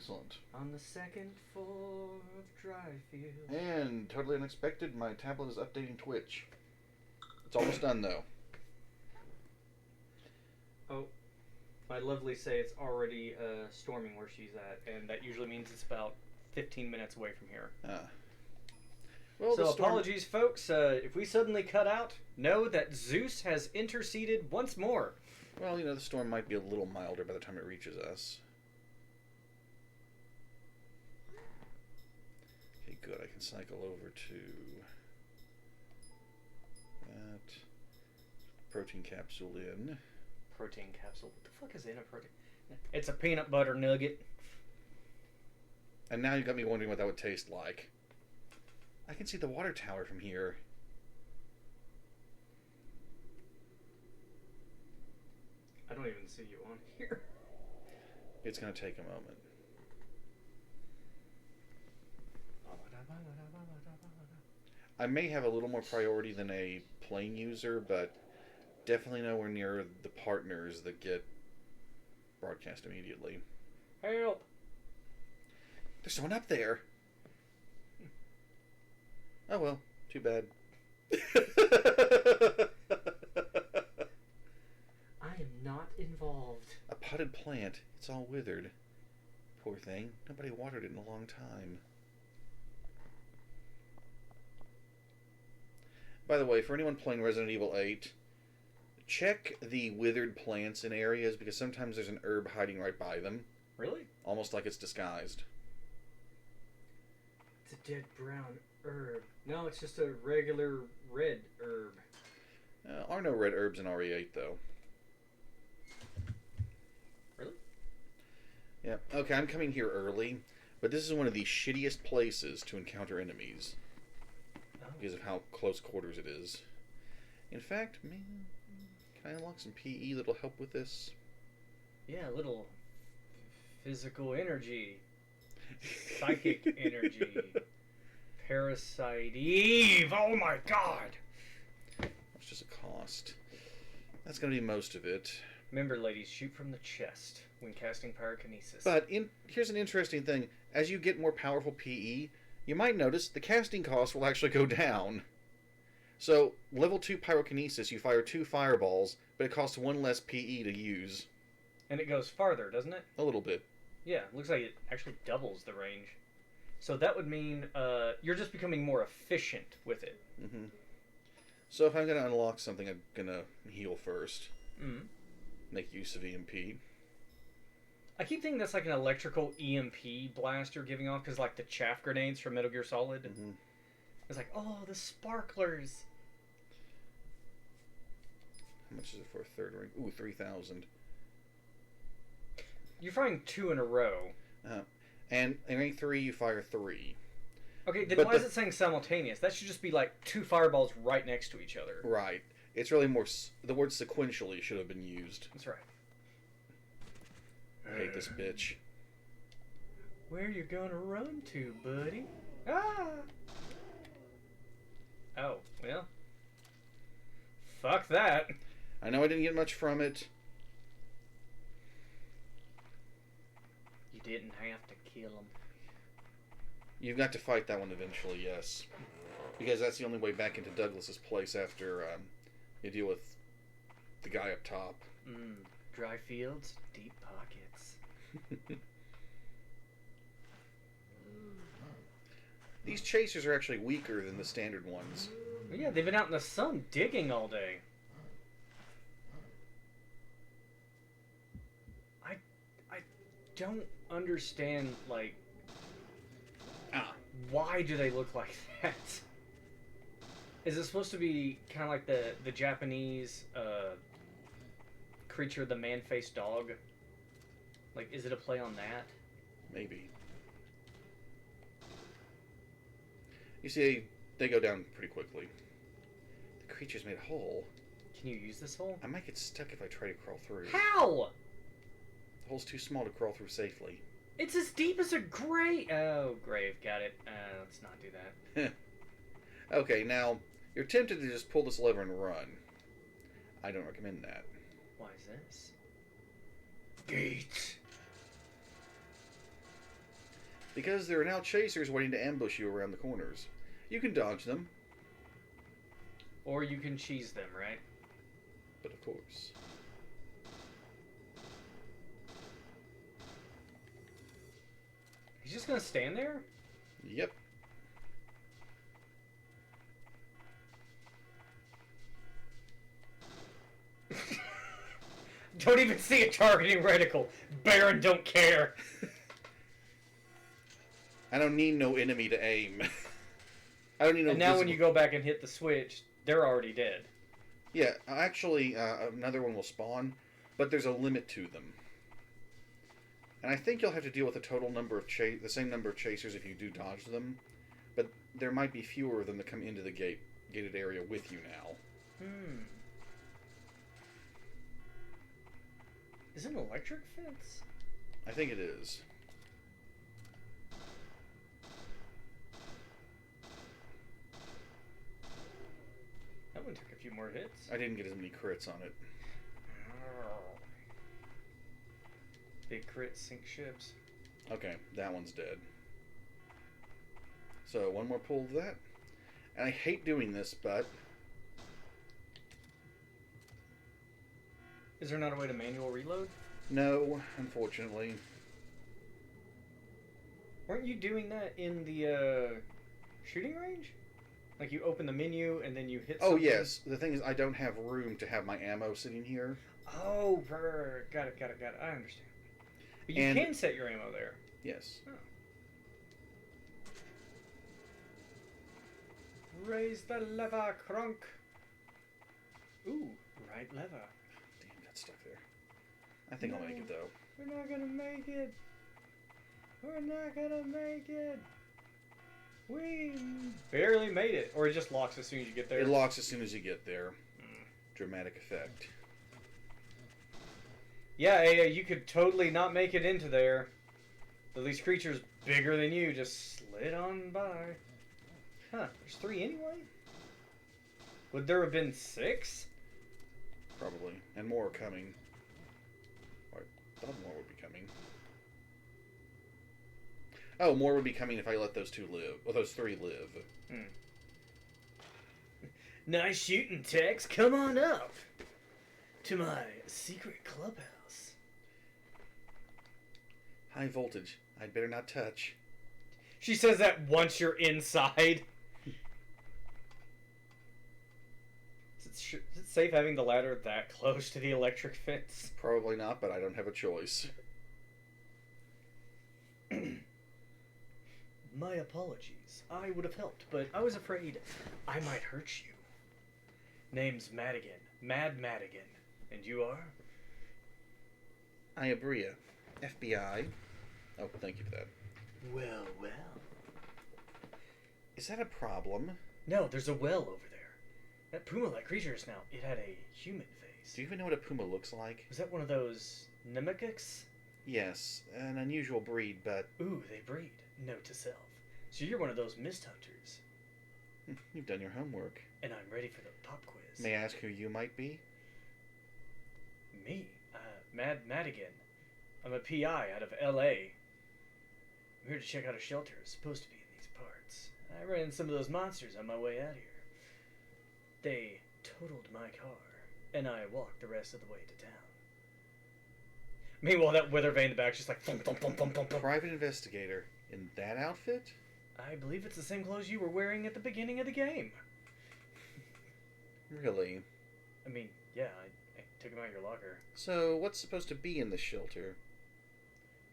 Excellent. On the second floor of Dryfield. And totally unexpected, my tablet is updating Twitch. It's almost done though. Oh, my lovely say it's already storming where she's at, and that usually means it's about 15 minutes away from here. Well, so apologies, folks. If we suddenly cut out, know that Zeus has interceded once more. Well, the storm might be a little milder by the time it reaches us. Okay, good. I can cycle over to that protein capsule in. Protein capsule? What the fuck is in a protein? It's a peanut butter nugget. And now you got me wondering what that would taste like. I can see the water tower from here. I don't even see you on here. It's going to take a moment. I may have a little more priority than a plane user, but definitely nowhere near the partners that get broadcast immediately. Help! There's someone up there! Oh well, too bad. I am not involved. A potted plant. It's all withered. Poor thing. Nobody watered it in a long time. By the way, for anyone playing Resident Evil 8, check the withered plants in areas because sometimes there's an herb hiding right by them. Really? Almost like it's disguised. It's a dead brown herb. No, it's just a regular red herb. There are no red herbs in RE8, though. Really? Yeah. Okay, I'm coming here early, but this is one of the shittiest places to encounter enemies. Because of how close quarters it is. In fact, man, can I unlock some PE that'll help with this? Yeah, a little physical energy. Psychic energy. Parasite Eve! Oh my god! What's just a cost? That's going to be most of it. Remember, ladies, shoot from the chest when casting pyrokinesis. But here's an interesting thing. As you get more powerful PE, you might notice the casting cost will actually go down. So, level 2 pyrokinesis, you fire 2 fireballs, but it costs 1 less PE to use. And it goes farther, doesn't it? A little bit. Yeah, it looks like it actually doubles the range. So that would mean you're just becoming more efficient with it. Mm-hmm. So if I'm going to unlock something, I'm going to heal first. Mm-hmm. Make use of EMP. I keep thinking that's like an electrical EMP blast you're giving off, because like the chaff grenades from Metal Gear Solid. Mm-hmm. It's like, oh, the sparklers. How much is it for a third ring? Ooh, 3,000. You're firing 2 in a row. And in rank 3, you fire 3. Okay, then why is it saying simultaneous? That should just be like 2 fireballs right next to each other. Right. It's really more... The word sequentially should have been used. That's right. I hate this bitch. Where you gonna run to, buddy? Ah! Oh, well. Fuck that. I know I didn't get much from it. You didn't have to kill him. You've got to fight that one eventually, yes. Because that's the only way back into Douglas's place after you deal with the guy up top. Dry fields, deep pockets. These chasers are actually weaker than the standard ones. Well, yeah, they've been out in the sun digging all day. I don't understand, like, why do they look like that? Is it supposed to be kind of like the Japanese creature, the man-faced dog? Like, is it a play on that? Maybe. You see, they go down pretty quickly. The creature's made a hole. Can you use this hole? I might get stuck if I try to crawl through. How? The hole's too small to crawl through safely. It's as deep as a grave. Oh, grave. Got it. Let's not do that. Okay, now, you're tempted to just pull this lever and run. I don't recommend that. Why is this? Gate. Because there are now chasers waiting to ambush you around the corners. You can dodge them, Or you can cheese them, right? but of course. He's just gonna stand there? Yep. Don't even see a targeting reticle. Baron don't care. I don't need no enemy to aim. I don't need no. And now when visible- you go back and hit the switch, they're already dead. Yeah, actually, another one will spawn, but there's a limit to them. And I think you'll have to deal with the total number of the same number of chasers if you do dodge them, but there might be fewer of them that come into the gated area with you now. Is it an electric fence? I think it is. That one took a few more hits. I didn't get as many crits on it. Big crit sink ships. Okay, that one's dead. So, one more pull of that. And I hate doing this, but... Is there not a way to manual reload? No, unfortunately. Weren't you doing that in the shooting range? Like you open the menu and then you hit Oh, something? yes. The thing is, I don't have room to have my ammo sitting here. Oh, got it. I understand. But you can set your ammo there. Yes. Oh. Raise the lever, Crunk. Ooh, right lever. Damn, got stuck there. I think I'll make it, though. We're not gonna make it. We're not gonna make it. We barely made it. Or it just locks as soon as you get there. It locks as soon as you get there. Dramatic effect. Yeah, you could totally not make it into there. These creatures bigger than you just slid on by. Huh, there's 3 anyway? Would there have been 6? Probably. And more are coming. Or I thought more would be coming. Oh, more would be coming if I let those 2 live. Well, those 3 live. Nice shooting, Tex. Come on up to my secret clubhouse. High voltage. I'd better not touch. She says that once you're inside. Is it safe having the ladder that close to the electric fence? Probably not, but I don't have a choice. My apologies. I would have helped, but I was afraid I might hurt you. Name's Madigan. Mad Madigan. And you are? Iabria. FBI. Oh, thank you for that. Well. Is that a problem? No, there's a well over there. That puma-like creature is now. It had a human face. Do you even know what a puma looks like? Was that one of those Nemekeks? Yes, an unusual breed, but... Ooh, they breed. Note to self. So you're one of those mist hunters. You've done your homework. And I'm ready for the pop quiz. May I ask who you might be? Me? Mad Madigan. I'm a PI out of L.A. I'm here to check out a shelter. It's supposed to be in these parts. I ran into some of those monsters on my way out here. They totaled my car, and I walked the rest of the way to town. Meanwhile, that wither vein in the back's just like thump, thump, thump, thump, thump, thump. Private investigator. In that outfit? I believe it's the same clothes you were wearing at the beginning of the game. Really? I mean, yeah, I took them out of your locker. So, what's supposed to be in the shelter?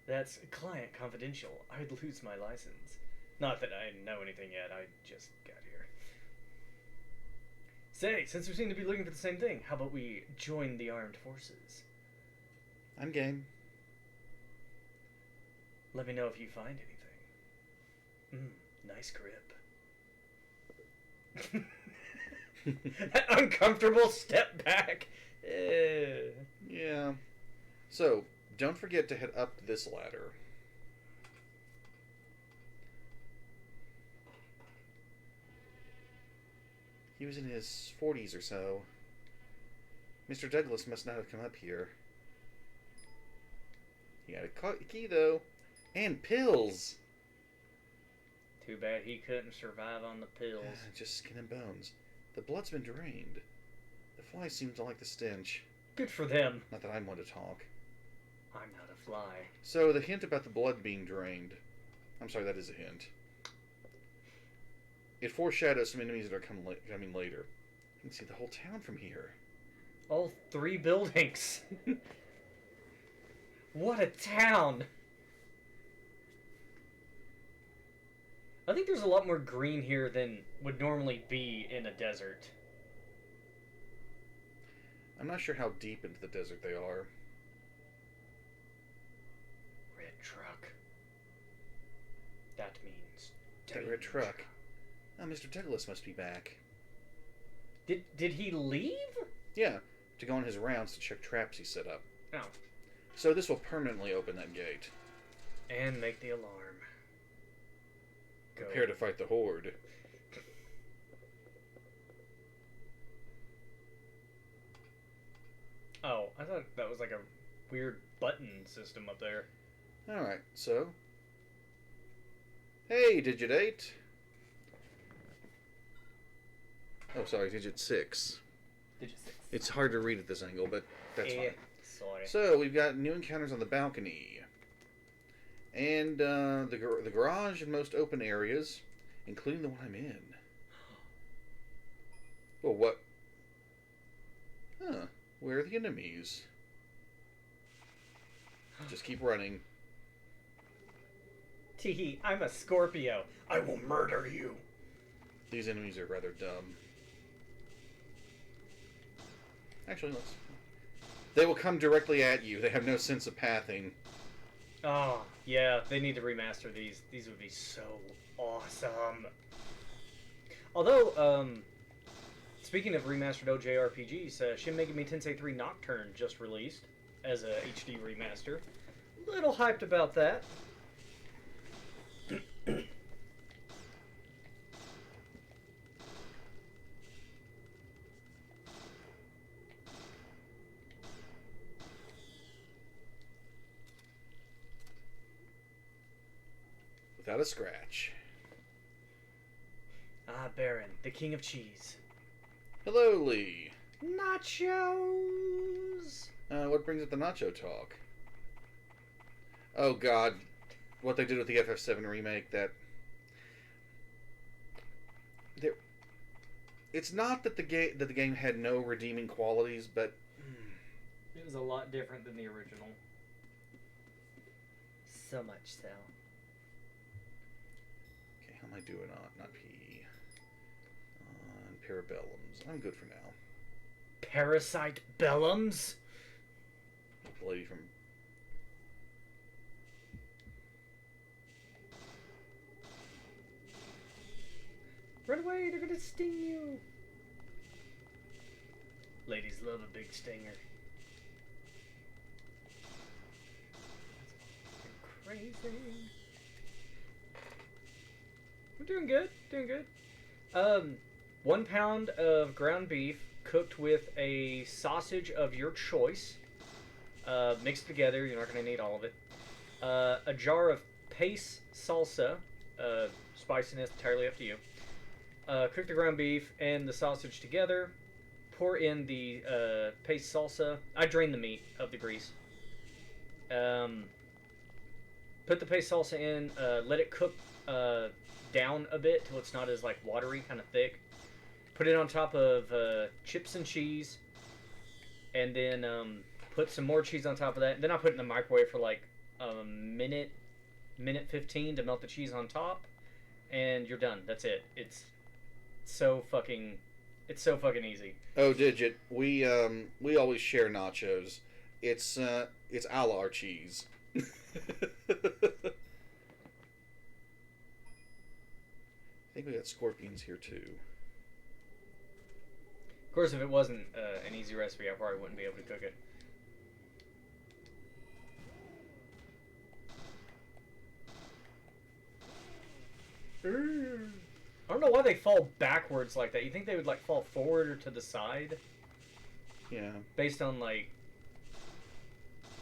That's client confidential. I'd lose my license. Not that I know anything yet, I just got here. Say, since we seem to be looking for the same thing, how about we join the armed forces? I'm game. Let me know if you find anything. Nice grip. That uncomfortable step back. Yeah. So, don't forget to head up this ladder. He was in his 40s or so. Mr. Douglas must not have come up here. He got a key, though. And pills! Too bad he couldn't survive on the pills. Just skin and bones. The blood's been drained. The flies seem to like the stench. Good for them. Not that I'm one to talk. I'm not a fly. So, the hint about the blood being drained. I'm sorry, that is a hint. It foreshadows some enemies that are coming later. You can see the whole town from here. All 3 buildings. What a town! I think there's a lot more green here than would normally be in a desert. I'm not sure how deep into the desert they are. Red truck. That means That red truck. Oh, Mr. Douglas must be back. Did he leave? Yeah, to go on his rounds to check traps he set up. Oh. So this will permanently open that gate. And make the alarm. Go. Prepare to fight the Horde. Oh, I thought that was like a weird button system up there. Alright, so. Hey, digit 8. Oh, sorry, digit 6. Digit 6. It's hard to read at this angle, but that's fine. Sorry. So, we've got new encounters on the balcony. And the garage and most open areas, including the one I'm in. Well, what? Huh. Where are the enemies? Just keep running. Teehee, I'm a Scorpio. I will murder you. These enemies are rather dumb. Actually, let's... They will come directly at you. They have no sense of pathing. Oh, yeah, they need to remaster these. These would be so awesome. Although, speaking of remastered OJRPGs, Shin Megami Tensei 3 Nocturne just released as a HD remaster. Little hyped about that. Without a scratch. Ah, Baron, the king of cheese. Hello, Lee. Nachos! What brings up the nacho talk? Oh, God. What they did with the FF7 remake, that... It's not that the game had no redeeming qualities, but... It was a lot different than the original. So much so. Okay, how am I doing on? Not PE. On Parabellums. I'm good for now. Parasite Bellums? The lady from... Run away, they're gonna sting you. Ladies love a big stinger. That's crazy. We're doing good, doing good. 1 pound of ground beef cooked with a sausage of your choice. Mixed together, you're not gonna need all of it. A jar of paste salsa, spiciness entirely up to you. Cook the ground beef and the sausage together. Pour in the paste salsa. I drain the meat of the grease. Put the paste salsa in. Let it cook down a bit till it's not as like watery, kind of thick. Put it on top of chips and cheese, and then put some more cheese on top of that. And then I put it in the microwave for like a minute 15 to melt the cheese on top, and you're done. That's it. It's so fucking easy. Oh, Digit, we always share nachos. It's a la our cheese. I think we got scorpions here too. Of course, if it wasn't an easy recipe, I probably wouldn't be able to cook it. I don't know why they fall backwards like that. You think they would like fall forward or to the side? Yeah. Based on like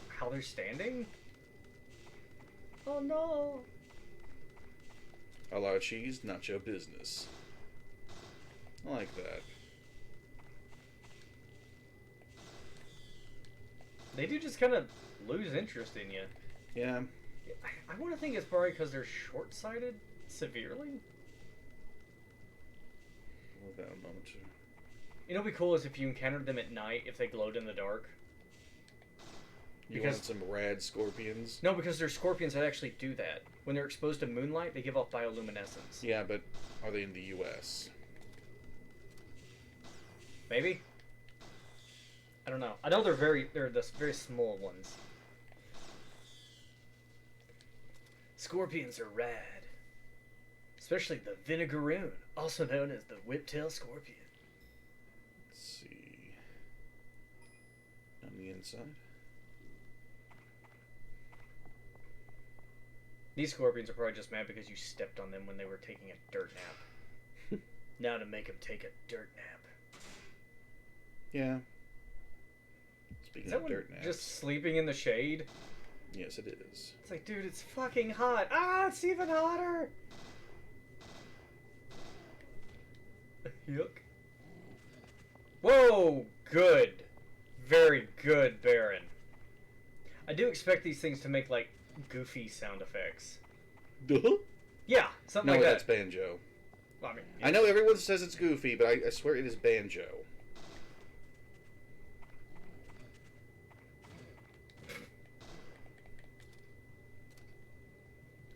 how they're standing? Oh no. A lot of cheese, not your business. I like that. They do just kind of lose interest in you. Yeah. I want to think it's probably because they're short-sighted severely. Hold that a moment. You know, what'd be cool is if you encountered them at night, if they glowed in the dark. You want some rad scorpions? No, because there's scorpions that actually do that. When they're exposed to moonlight, they give off bioluminescence. Yeah, but are they in the U.S.? Maybe. I don't know. I know they're the very small ones. Scorpions are rad. Especially the vinegaroon, also known as the whiptail scorpion. Let's see. On the inside. These scorpions are probably just mad because you stepped on them when they were taking a dirt nap. Now to make them take a dirt nap. Yeah. Speaking of dirt naps. Just sleeping in the shade? Yes, it is. It's like, dude, it's fucking hot. Ah, it's even hotter. Yuck. Whoa, good. Very good, Baron. I do expect these things to make, like, goofy sound effects. Duh? Yeah, something like No, that. that's Banjo. Well, I mean, I know everyone says it's Goofy, but I swear it is Banjo.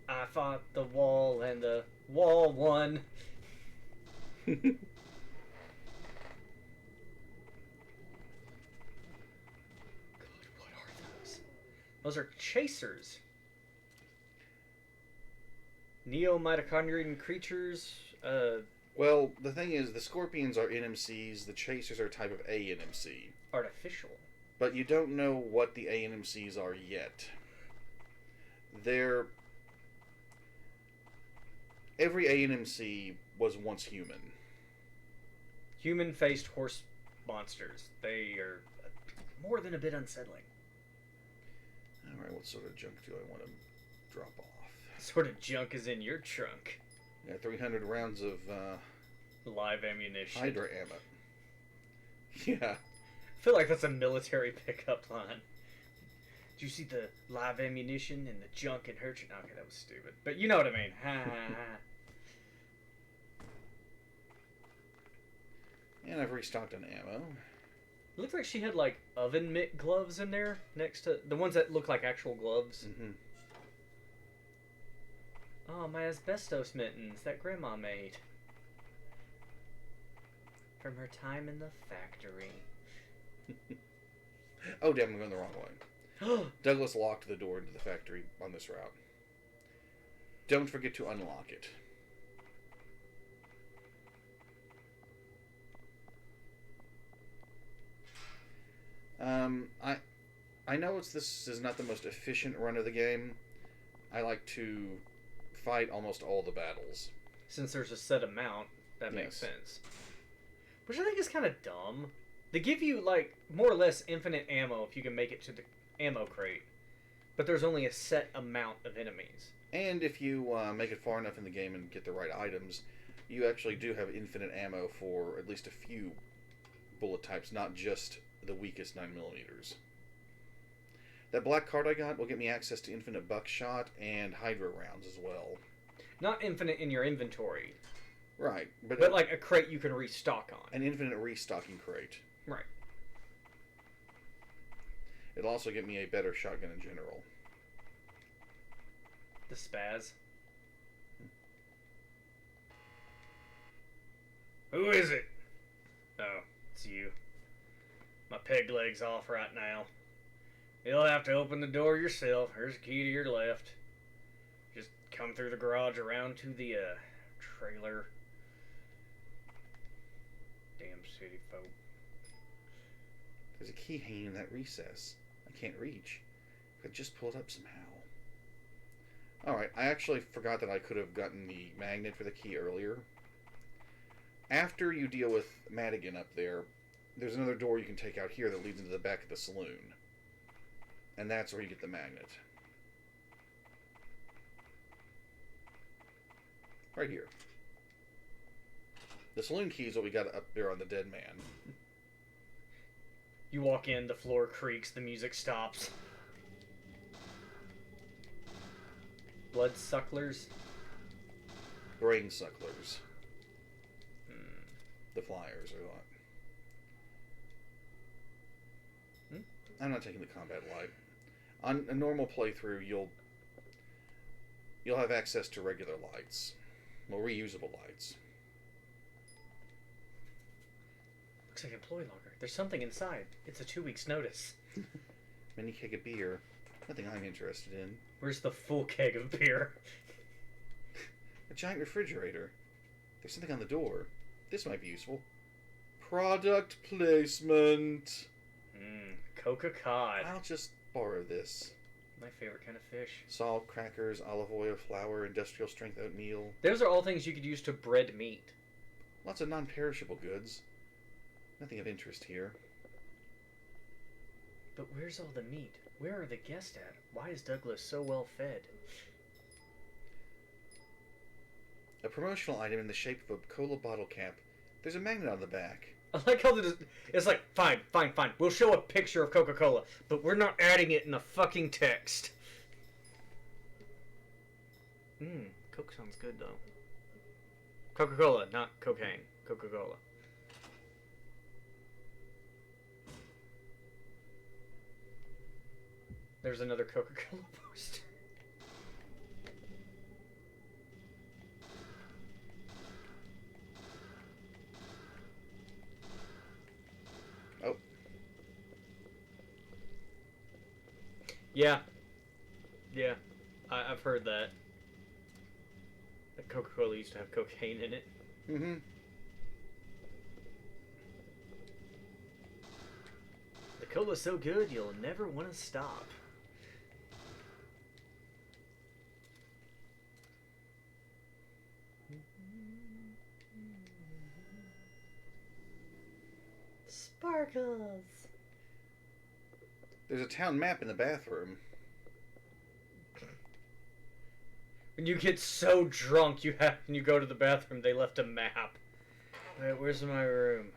I fought the wall and the wall won. God, what are those? Those are chasers. Neo-mitochondrian creatures. Well, the thing is, the scorpions are NMCs, the chasers are a type of ANMC. Artificial. But you don't know what the ANMCs are yet. Every ANMC was once human. Human-faced horse monsters. They are more than a bit unsettling. Alright, what sort of junk do I want to drop off? What sort of junk is in your trunk? Yeah, 300 rounds of Live ammunition. Hydra ammo. Yeah. I feel like that's a military pickup line. Did you see the live ammunition and the junk in her trunk? Okay, that was stupid. But you know what I mean. Ha ha ha. And I've restocked on ammo. It looked like she had like oven mitt gloves in there next to the ones that look like actual gloves. Mm-hmm. Oh, my asbestos mittens that Grandma made. From her time in the factory. Oh, damn, I'm going the wrong way. Douglas locked the door into the factory on this route. Don't forget to unlock it. I know this is not the most efficient run of the game. I like to fight almost all the battles. Since there's a set amount, that makes sense. Which I think is kind of dumb. They give you, like, more or less infinite ammo if you can make it to the ammo crate. But there's only a set amount of enemies. And if you make it far enough in the game and get the right items, you actually do have infinite ammo for at least a few bullet types, not just the weakest 9mm. That black card I got will get me access to infinite buckshot and Hydra rounds as well. Not infinite in your inventory. Right. But like a crate you can restock on. An infinite restocking crate. Right. It'll also get me a better shotgun in general. The spaz. Who is it? Oh, it's you. My peg leg's off right now. You'll have to open the door yourself. There's a key to your left. Just come through the garage around to the trailer. Damn city folk. There's a key hanging in that recess. I can't reach. I could just pull it up somehow. Alright, I actually forgot that I could have gotten the magnet for the key earlier. After you deal with Madigan up there, there's another door you can take out here that leads into the back of the saloon. And that's where you get the magnet. Right here. The saloon key is what we got up there on the dead man. You walk in, the floor creaks, the music stops. Blood sucklers? Brain sucklers. The flyers are what? I'm not taking the combat light. On a normal playthrough, you'll have access to regular lights. Well, reusable lights. Looks like employee longer. There's something inside. It's a 2 weeks notice. Mini keg of beer. Nothing I'm interested in. Where's the full keg of beer? A giant refrigerator. There's something on the door. This might be useful. Product placement. Coca Cod. I'll just borrow this. My favorite kind of fish. Salt, crackers, olive oil, flour, industrial strength oatmeal. Those are all things you could use to bread meat. Lots of non-perishable goods. Nothing of interest here. But where's all the meat? Where are the guests at? Why is Douglas so well fed? A promotional item in the shape of a cola bottle cap. There's a magnet on the back. I like how it's like, fine. We'll show a picture of Coca-Cola, but we're not adding it in the fucking text. Coke sounds good, though. Coca-Cola, not cocaine. Coca-Cola. There's another Coca-Cola poster. Oh. Yeah. I've heard that. That Coca-Cola used to have cocaine in it. Mm-hmm. The cola's so good, you'll never want to stop. Sparkles. There's a town map in the bathroom. When you get so drunk, you go to the bathroom. They left a map. Wait, where's my room?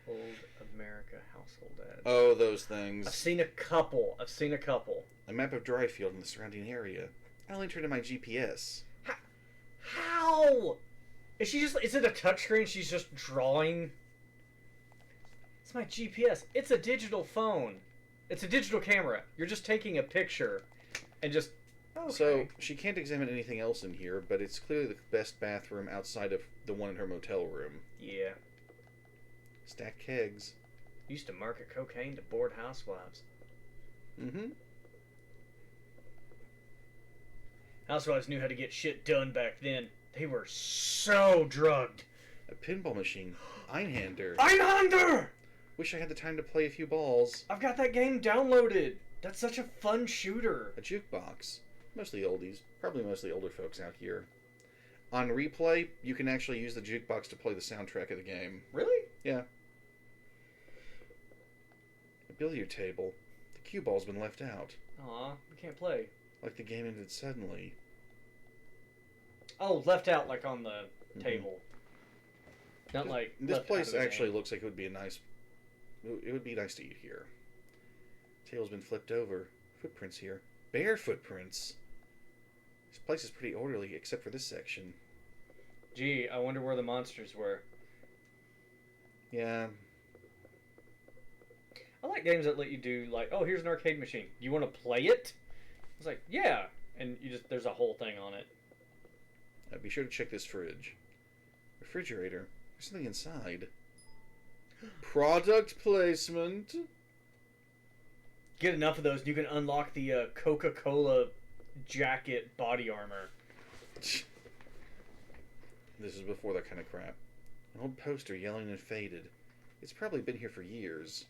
Old America household ads. Oh, those things. I've seen a couple. A map of Dryfield and the surrounding area. I'll enter it in my GPS. How? Is it a touchscreen? She's just drawing. It's my GPS. It's a digital phone. It's a digital camera. You're just taking a picture, and just. Okay. So, she can't examine anything else in here, but it's clearly the best bathroom outside of the one in her motel room. Yeah. Stacked kegs. Used to market cocaine to bored housewives. Mm-hmm. Housewives knew how to get shit done back then. They were so drugged. A pinball machine. Einhander. Einhander! Wish I had the time to play a few balls. I've got that game downloaded. That's such a fun shooter. A jukebox. Mostly oldies. Probably mostly older folks out here. On replay, you can actually use the jukebox to play the soundtrack of the game. Really? Yeah. A billiard table. The cue ball's been left out. Aw, we can't play. Like the game ended suddenly. Oh, left out like on the table. Not like This left place out of the actually game. looks like it would be nice to eat here. Table's been flipped over. Footprints here. Bear footprints. This place is pretty orderly except for this section. Gee, I wonder where the monsters were. Yeah. I like games that let you do like, oh, here's an arcade machine. You want to play it? It's like, yeah, and there's a whole thing on it. Be sure to check this fridge. Refrigerator. There's something inside. Product placement. Get enough of those, and you can unlock the Coca-Cola jacket body armor. This is before that kind of crap. An old poster, yellowing and faded. It's probably been here for years.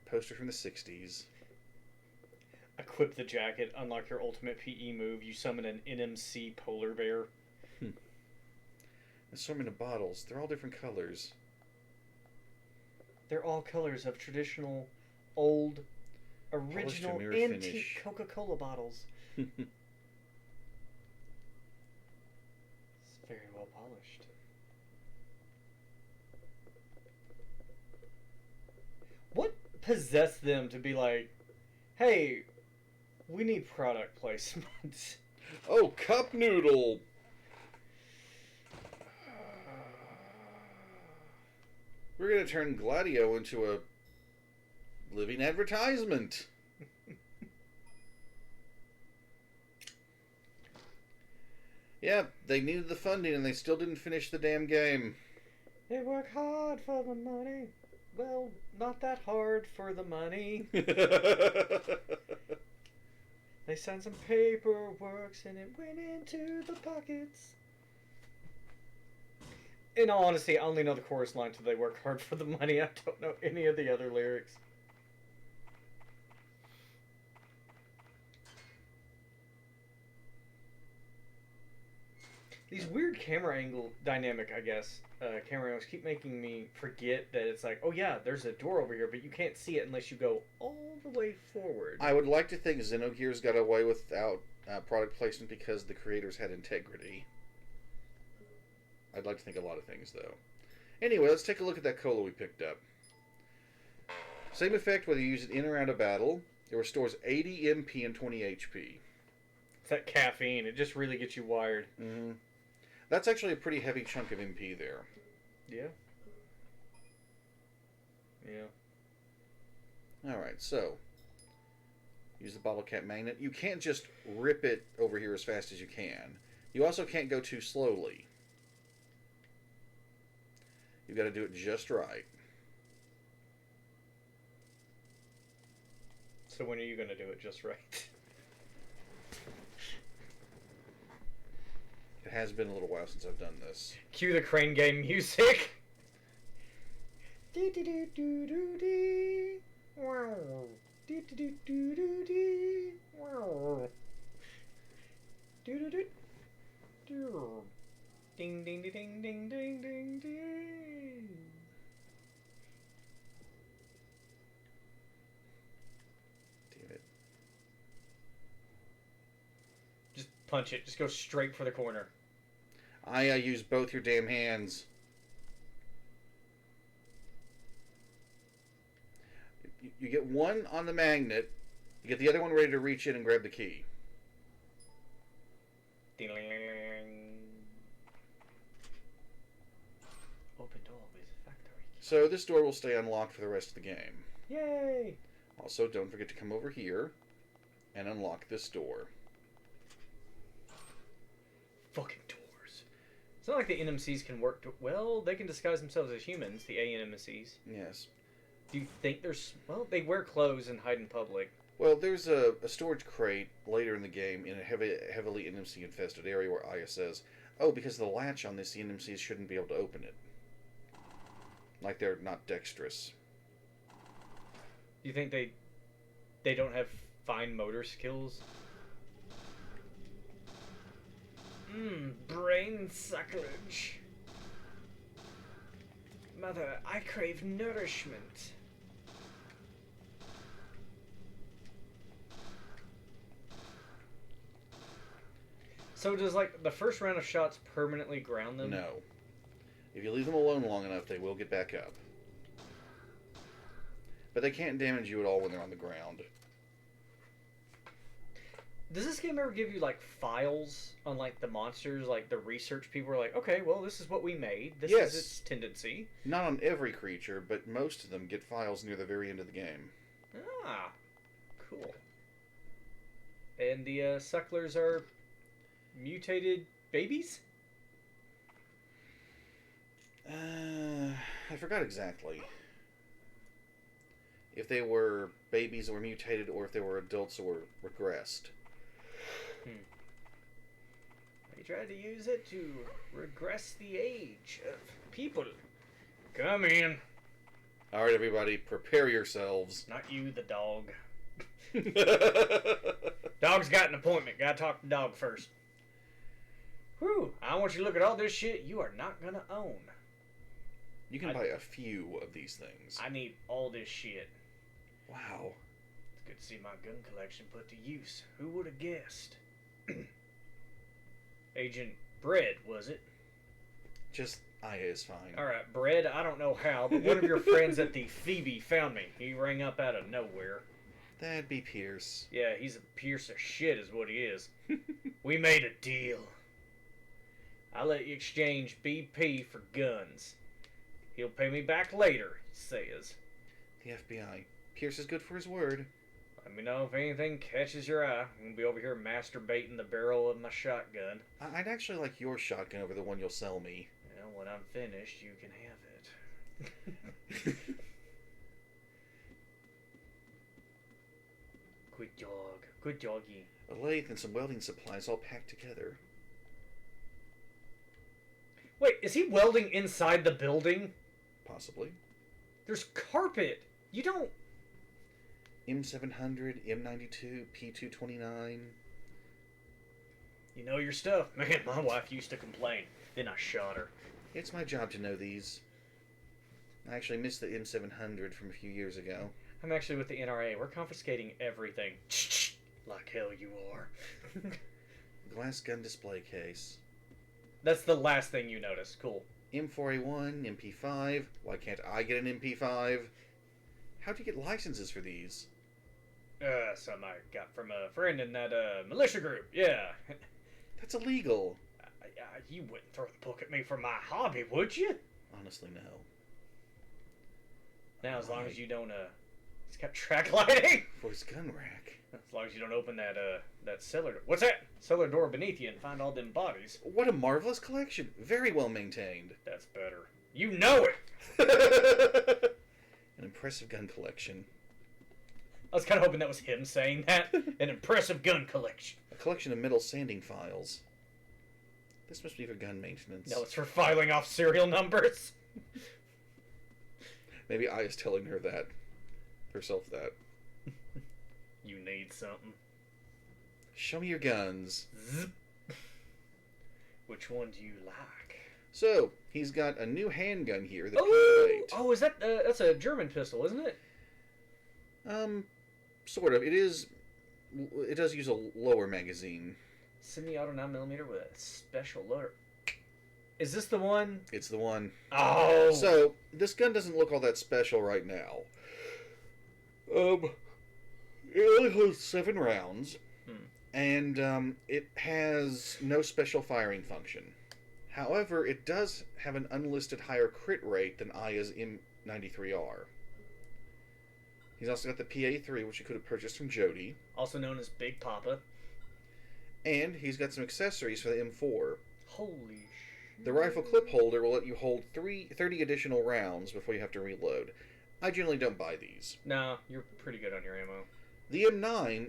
Poster from the 60s. Equip the jacket, unlock your ultimate PE move. You summon an NMC polar bear. Assortment of bottles. They're all different colors. They're all colors of traditional, old, original, mirror antique finish. Coca-Cola bottles. very well polished. What possessed them to be like, hey, we need product placement? Oh, cup noodle! We're gonna turn Gladio into a living advertisement. Yeah, they needed the funding and they still didn't finish the damn game. They work hard for the money. Well, not that hard for the money. They signed some paperwork and it went into the pockets. In all honesty, I only know the chorus line till they work hard for the money. I don't know any of the other lyrics. These weird camera angle dynamic, I guess, camera angles keep making me forget that it's like, oh yeah, there's a door over here, but you can't see it unless you go all the way forward. I would like to think Xenogears got away without product placement because the creators had integrity. I'd like to think a lot of things, though. Anyway, let's take a look at that cola we picked up. Same effect whether you use it in or out of battle. It restores 80 MP and 20 HP. It's that caffeine. It just really gets you wired. Mm-hmm. That's actually a pretty heavy chunk of MP there. Yeah. Yeah. Alright, so use the bottle cap magnet. You can't just rip it over here as fast as you can. You also can't go too slowly. You've got to do it just right. So when are you going to do it just right? It has been a little while since I've done this. Cue the crane game music. Ding ding ding ding ding ding ding ding. Damn it. Just punch it. Just go straight for the corner. I use both your damn hands. You get one on the magnet. You get the other one ready to reach in and grab the key. Open door with factory key. So this door will stay unlocked for the rest of the game. Yay! Also, don't forget to come over here and unlock this door. Fucking doors. It's not like the NMCs can work. Well, they can disguise themselves as humans, the ANMCs. Yes. Do you think there's... Well, they wear clothes and hide in public. Well, there's a storage crate later in the game in a heavily NMC-infested area where Aya says, oh, because of the latch on this, the NMCs shouldn't be able to open it. Like they're not dexterous. Do you think they don't have fine motor skills? Brain suckerage. Mother, I crave nourishment. So does, like, the first round of shots permanently ground them? No. If you leave them alone long enough, they will get back up. But they can't damage you at all when they're on the ground. Does this game ever give you, like, files on, like, the monsters? Like, the research people are like, okay, well, this is what we made. This is its tendency. Not on every creature, but most of them get files near the very end of the game. Ah, cool. And the sucklers are mutated babies? I forgot exactly. If they were babies that were mutated or if they were adults that were regressed. They tried to use it to regress the age of people. Come in. Alright, everybody, prepare yourselves. Not you, the dog. Dog's got an appointment. Gotta talk to the dog first. Whew, I want you to look at all this shit you are not gonna own. You can buy a few of these things. I need all this shit. Wow. It's good to see my gun collection put to use. Who would have guessed? Agent Bread, was it? Just Aya is fine. Alright, Brad, I don't know how, but one of your friends at the Phoebe found me. He rang up out of nowhere. That'd be Pierce. Yeah, he's a piece of shit is what he is. We made a deal. I'll let you exchange BP for guns. He'll pay me back later, he says. The FBI. Pierce is good for his word. Let me know if anything catches your eye. I'm going to be over here masturbating the barrel of my shotgun. I'd actually like your shotgun over the one you'll sell me. Well, when I'm finished, you can have it. Good dog. Good doggy. A lathe and some welding supplies all packed together. Wait, is he welding inside the building? Possibly. There's carpet. You don't... M700, M92, P229. You know your stuff. Man, my wife used to complain. Then I shot her. It's my job to know these. I actually missed the M700 from a few years ago. I'm actually with the NRA. We're confiscating everything. Like hell you are. Glass gun display case. That's the last thing you notice. Cool. M4A1, MP5. Why can't I get an MP5? How'd you get licenses for these? Some I got from a friend in that militia group. Yeah. That's illegal. You wouldn't throw the book at me for my hobby, would you? Honestly, no. Now, as long as you don't, it's got track lighting. For his gun rack. As long as you don't open that cellar door. What's that? Cellar door beneath you and find all them bodies. What a marvelous collection. Very well maintained. That's better. You know it! An impressive gun collection. I was kind of hoping that was him saying that. An impressive gun collection. A collection of metal sanding files. This must be for gun maintenance. No, it's for filing off serial numbers. Maybe I is telling her that. Herself that. You need something. Show me your guns. Zip. Which one do you like? So, he's got a new handgun here. The Oh, PE2. oh, is that that's a German pistol, isn't it? Sort of. It is. It does use a lower magazine. Semi-auto 9mm with a special loader. Is this the one? It's the one. Oh. So this gun doesn't look all that special right now. It only holds 7 rounds, and it has no special firing function. However, it does have an unlisted higher crit rate than Aya's M93R. He's also got the PA3, which you could have purchased from Jody. Also known as Big Papa. And he's got some accessories for the M4. Holy shit. The rifle clip holder will let you hold 30 additional rounds before you have to reload. I generally don't buy these. No, you're pretty good on your ammo. The M9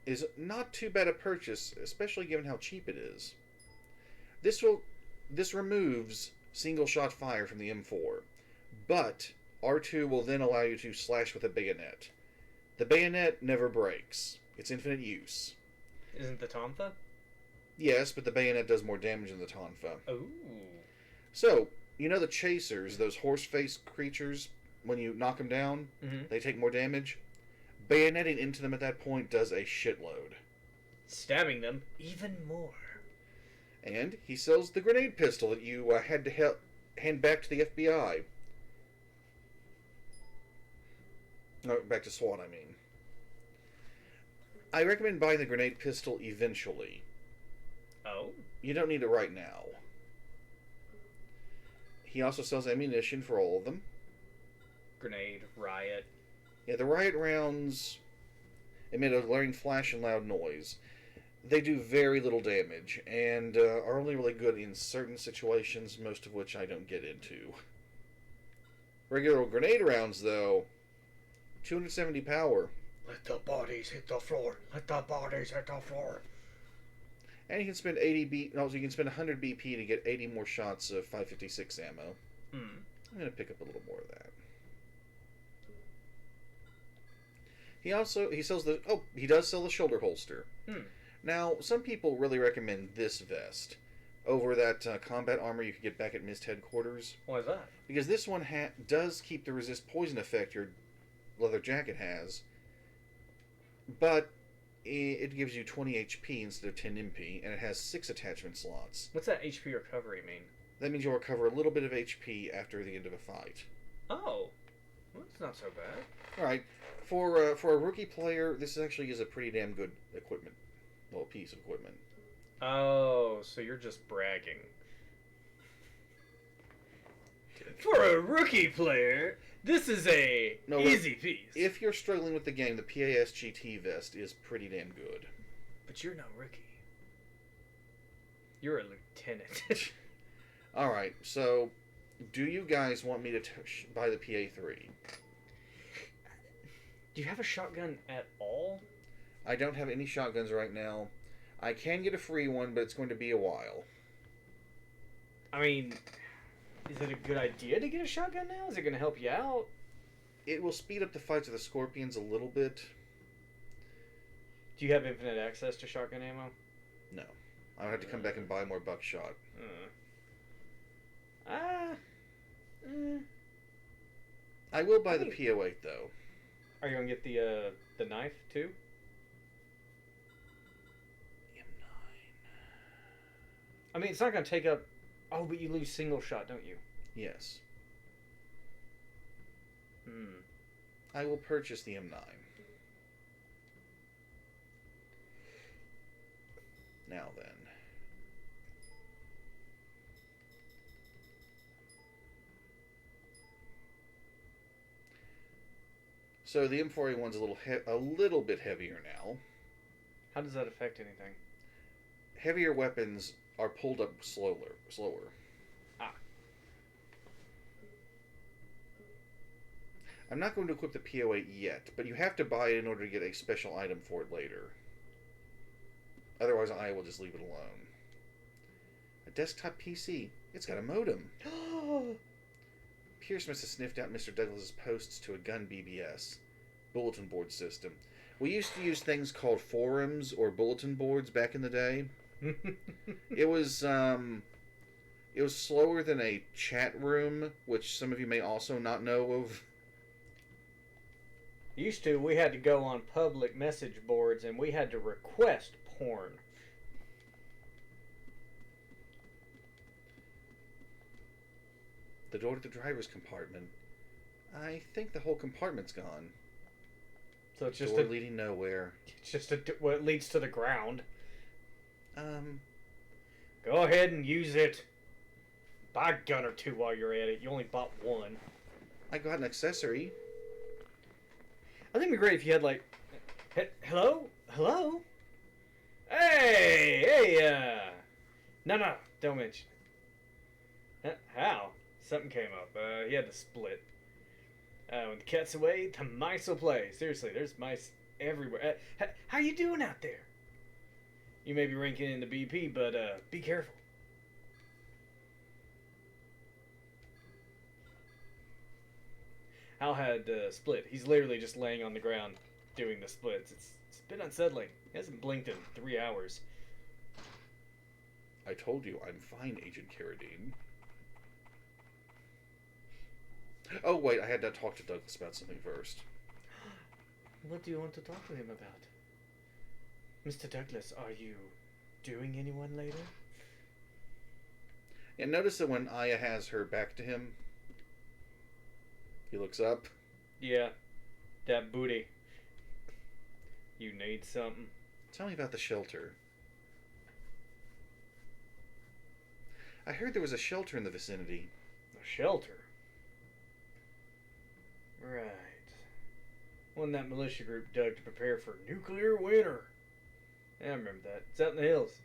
is not too bad a purchase, especially given how cheap it is. This removes single shot fire from the M4, but R2 will then allow you to slash with a bayonet. The bayonet never breaks. It's infinite use. Isn't the Tonfa? Yes, but the bayonet does more damage than the Tonfa. Ooh. So, you know the chasers, those horse-faced creatures, when you knock them down, they take more damage? Bayoneting into them at that point does a shitload. Stabbing them even more. And he sells the grenade pistol that you had to hand back to the FBI. No, back to SWAT, I mean. I recommend buying the grenade pistol eventually. Oh? You don't need it right now. He also sells ammunition for all of them. Grenade, riot. Yeah, the riot rounds emit a glaring flash and loud noise. They do very little damage, and are only really good in certain situations, most of which I don't get into. Regular grenade rounds, though, 270 power. Let the bodies hit the floor. Let the bodies hit the floor. And you can spend 100 BP to get 80 more shots of 556 ammo. I'm going to pick up a little more of that. He does sell the shoulder holster. Now, some people really recommend this vest over that combat armor you could get back at Mist headquarters. Why is that? Because this one does keep the resist poison effect your leather jacket has, but it gives you 20 HP instead of 10 MP, and it has 6 attachment slots. What's that HP recovery mean? That means you'll recover a little bit of HP after the end of a fight. Oh, well, that's not so bad. All right, for a rookie player, this actually is a pretty damn good equipment, little piece of equipment. Oh, so you're just bragging. For a rookie player, this is a easy piece. If you're struggling with the game, the PASGT vest is pretty damn good. But you're no rookie. You're a lieutenant. All right, so do you guys want me to buy the PA3? Do you have a shotgun at all? I don't have any shotguns right now. I can get a free one, but it's going to be a while. I mean, is it a good idea to get a shotgun now? Is it going to help you out? It will speed up the fights with the Scorpions a little bit. Do you have infinite access to shotgun ammo? No. I would have to come back and buy more buckshot. I will buy the PO8 though. Are you gonna get the knife too? M9. I mean, it's not gonna take up. Oh, but you lose single shot, don't you? Yes. Hmm. I will purchase the M9. Now then. So the M4A1's a little bit heavier now. How does that affect anything? Heavier weapons are pulled up slower. Ah. I'm not going to equip the PO8 yet, but you have to buy it in order to get a special item for it later. Otherwise, I will just leave it alone. A desktop PC. It's got a modem. Pierce must have sniffed out Mr. Douglas's posts to a gun BBS. Bulletin board system. We used to use things called forums or bulletin boards back in the day. It was slower than a chat room, which some of you may also not know of. Used to, we had to go on public message boards and we had to request porn. The door to the driver's compartment. I think the whole compartment's gone. So it's just door leading nowhere. It's just it leads to the ground. Go ahead and use it. Buy a gun or two while you're at it. You only bought one. I got an accessory. I think it'd be great if you had like, hello, hey, no, don't mention it. How? Something came up. He had to split. When the cat's away, the mice will play. Seriously, there's mice everywhere. How you doing out there? You may be ranking in the BP, but be careful. Hal had split. He's literally just laying on the ground doing the splits. It's been unsettling. He hasn't blinked in 3 hours. I told you, I'm fine, Agent Carradine. Oh, wait, I had to talk to Douglas about something first. What do you want to talk to him about? Mr. Douglas, are you doing anyone later? And notice that when Aya has her back to him, he looks up. Yeah, that booty. You need something? Tell me about the shelter. I heard there was a shelter in the vicinity. A shelter? Right. One that militia group dug to prepare for nuclear winter. Yeah, I remember that. It's out in the hills.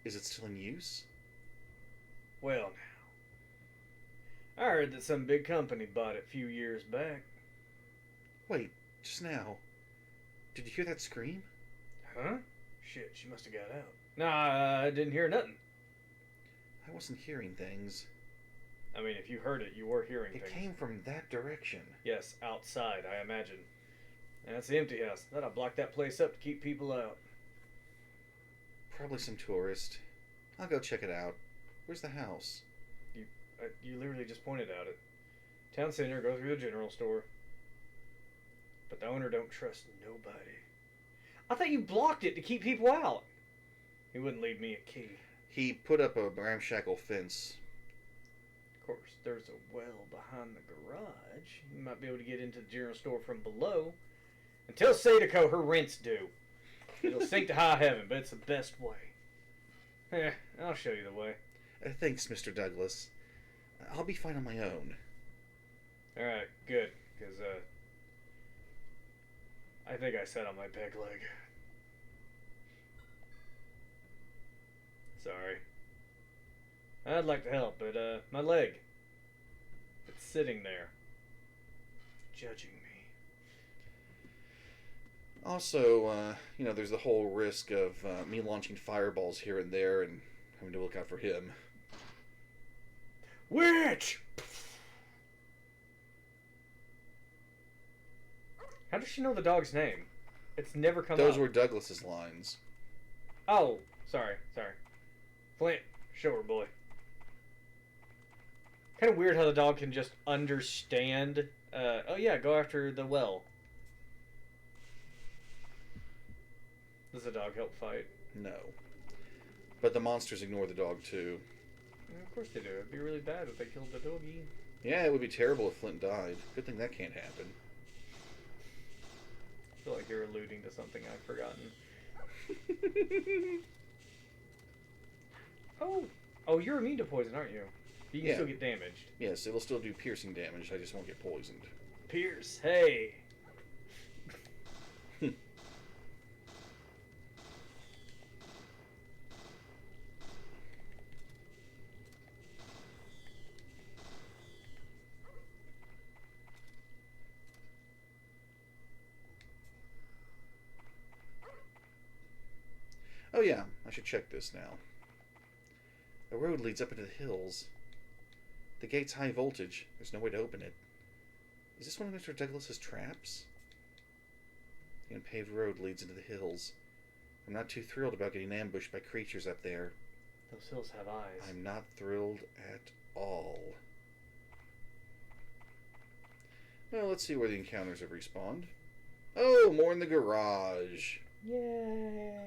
Is it still in use? Well, now. I heard that some big company bought it a few years back. Wait, just now. Did you hear that scream? Huh? Shit, she must have got out. Nah, I didn't hear nothing. I wasn't hearing things. I mean, if you heard it, you were hearing things. It came from that direction. Yes, outside, I imagine. And that's the empty house. That'll block that place up to keep people out. Probably some tourist. I'll go check it out. Where's the house? You literally just pointed out it. Town center, go through the general store. But the owner don't trust nobody. I thought you blocked it to keep people out. He wouldn't leave me a key. He put up a ramshackle fence course, there's a well behind the garage. You might be able to get into the general store from below. And tell Sadako her rent's due. It'll sink to high heaven, but it's the best way. I'll show you the way. Thanks, Mr. Douglas. I'll be fine on my own. Alright, good. Because, I think I sat on my peg leg. Sorry. I'd like to help, but, my leg. It's sitting there. Judging me. Also, there's the whole risk of me launching fireballs here and there and having to look out for him. Witch! How does she know the dog's name? It's never come up. Those were Douglas's lines. Oh, sorry. Flint, show her, boy. Kind of weird how the dog can just understand. Oh yeah, go after the well. Does the dog help fight? No. But the monsters ignore the dog, too. Yeah, of course they do. It'd be really bad if they killed the doggy. Yeah, it would be terrible if Flint died. Good thing that can't happen. I feel like you're alluding to something I've forgotten. Oh, you're immune to poison, aren't you? You can still get damaged. Yes, it'll still do piercing damage. I just won't get poisoned. Pierce, hey! Oh yeah, I should check this now. The road leads up into the hills. The gate's high voltage. There's no way to open it. Is this one of Mr. Douglas's traps? The unpaved road leads into the hills. I'm not too thrilled about getting ambushed by creatures up there. Those hills have eyes. I'm not thrilled at all. Well, let's see where the encounters have respawned. Oh, more in the garage. Yay!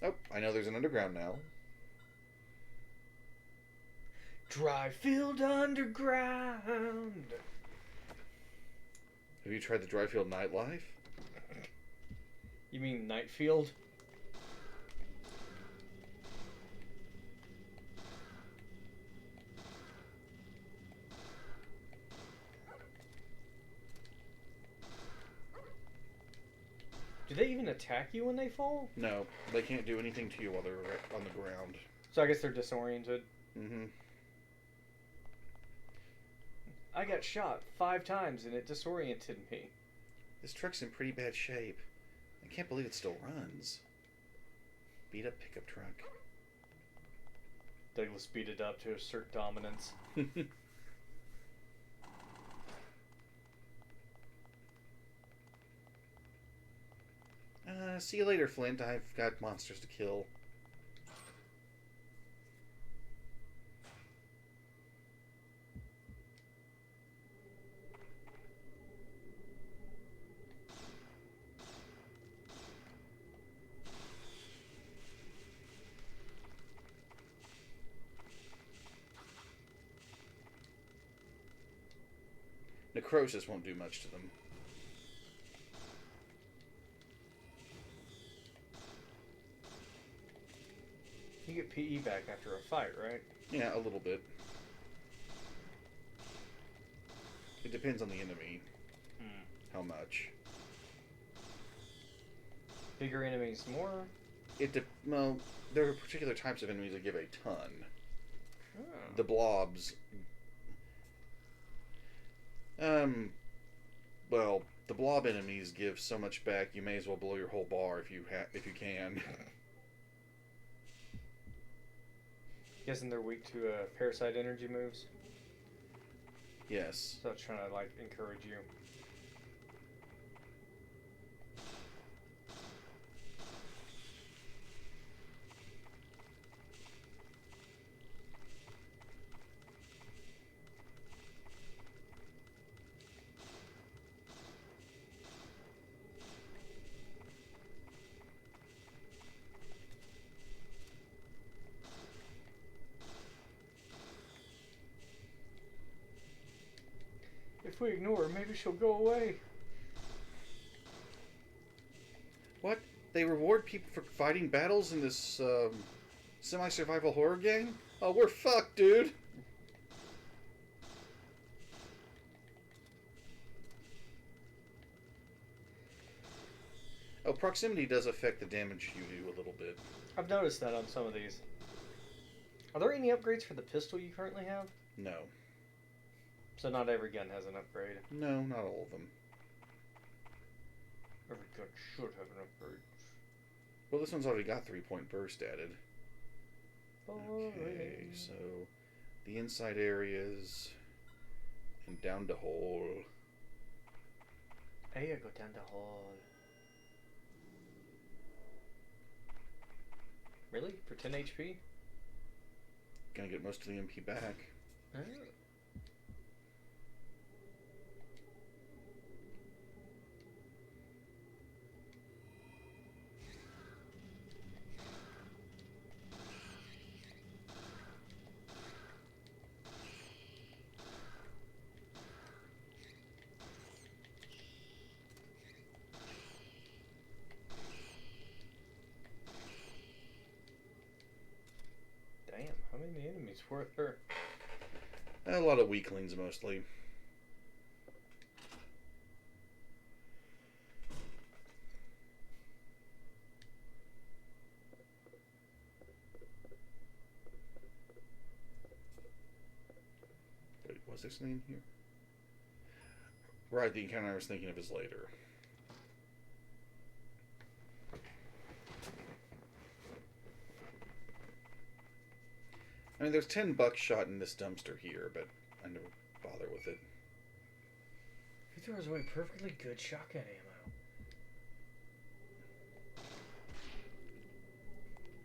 Oh, I know there's an underground now. Dryfield Underground! Have you tried the Dryfield nightlife? You mean Nightfield? Do they even attack you when they fall? No, they can't do anything to you while they're on the ground. So I guess they're disoriented. Mm-hmm. I got shot 5 times and it disoriented me. This truck's in pretty bad shape. I can't believe it still runs. Beat up pickup truck. Douglas beat it up to assert dominance. See you later, Flint. I've got monsters to kill. Necrosis won't do much to them. You get PE back after a fight, right? Yeah, a little bit. It depends on the enemy. How much. Bigger enemies more? Well, there are particular types of enemies that give a ton. Oh. The blobs. Well, the blob enemies give so much back, you may as well blow your whole bar if you can. Guessing they're weak to parasite energy moves. Yes. So I was trying to like encourage you. If we ignore her, maybe she'll go away. What? They reward people for fighting battles in this semi-survival horror game? Oh, we're fucked, dude. Oh, proximity does affect the damage you do a little bit. I've noticed that on some of these. Are there any upgrades for the pistol you currently have? No. So not every gun has an upgrade. No, not all of them. Every gun should have an upgrade. Well, this one's already got 3-point burst added. Okay, so the inside areas and down the hole. Hey, go down the hole. Really? For 10 HP? Gonna get most of the MP back. Oh. Damn, how many enemies were there? A lot of weaklings mostly. Wait, was there something in here? Right, the encounter I was thinking of is later. I mean, there's 10 buckshot in this dumpster here, but I never bother with it. He throws away perfectly good shotgun ammo.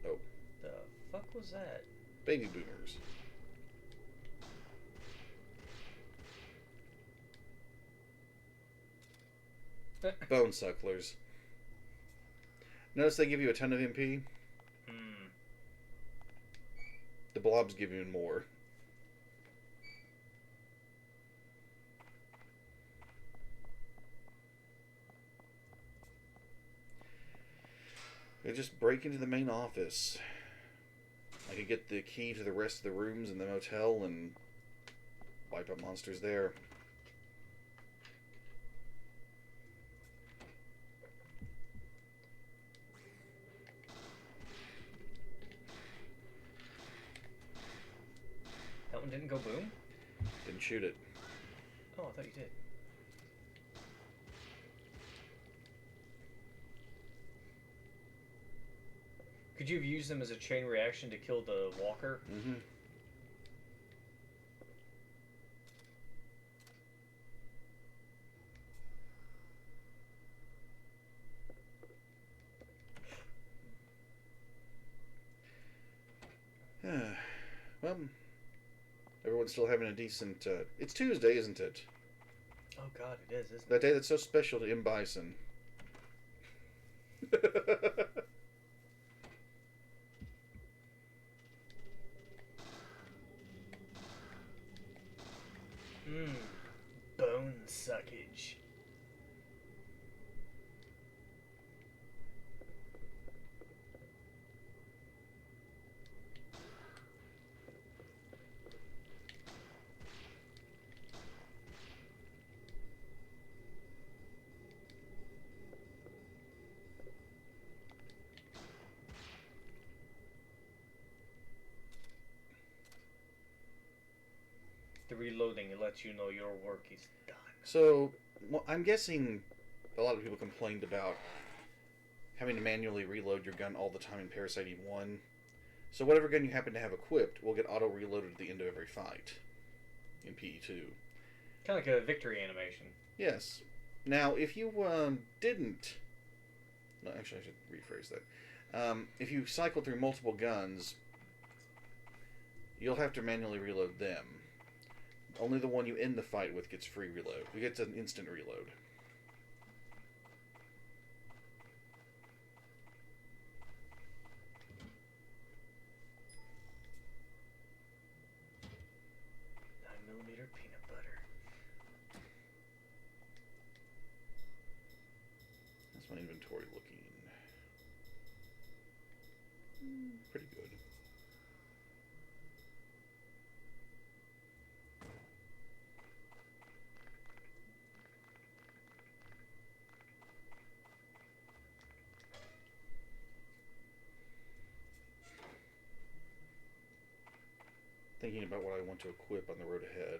Oh. The fuck was that? Baby boomers. Bone sucklers. Notice they give you a ton of MP? The blobs give you more. They just break into the main office. I could get the key to the rest of the rooms in the motel and wipe out monsters there. That one didn't go boom? Didn't shoot it. Oh, I thought you did. Could you have used them as a chain reaction to kill the walker? Mm-hmm. Well, everyone's still having a decent... it's Tuesday, isn't it? Oh god, it is, isn't it? That day that's so special to M. Bison. Bone suckage. The reloading, it lets you know your work is done. So, well, I'm guessing a lot of people complained about having to manually reload your gun all the time in Parasite Eve 1. So whatever gun you happen to have equipped will get auto-reloaded at the end of every fight in PE2. Kind of like a victory animation. Yes. Now, if you didn't... No, actually, I should rephrase that. If you cycle through multiple guns, you'll have to manually reload them. Only the one you end the fight with gets free reload. It gets an instant reload. $9mm peanut butter. inventory looking? Pretty good. Thinking about what I want to equip on the road ahead.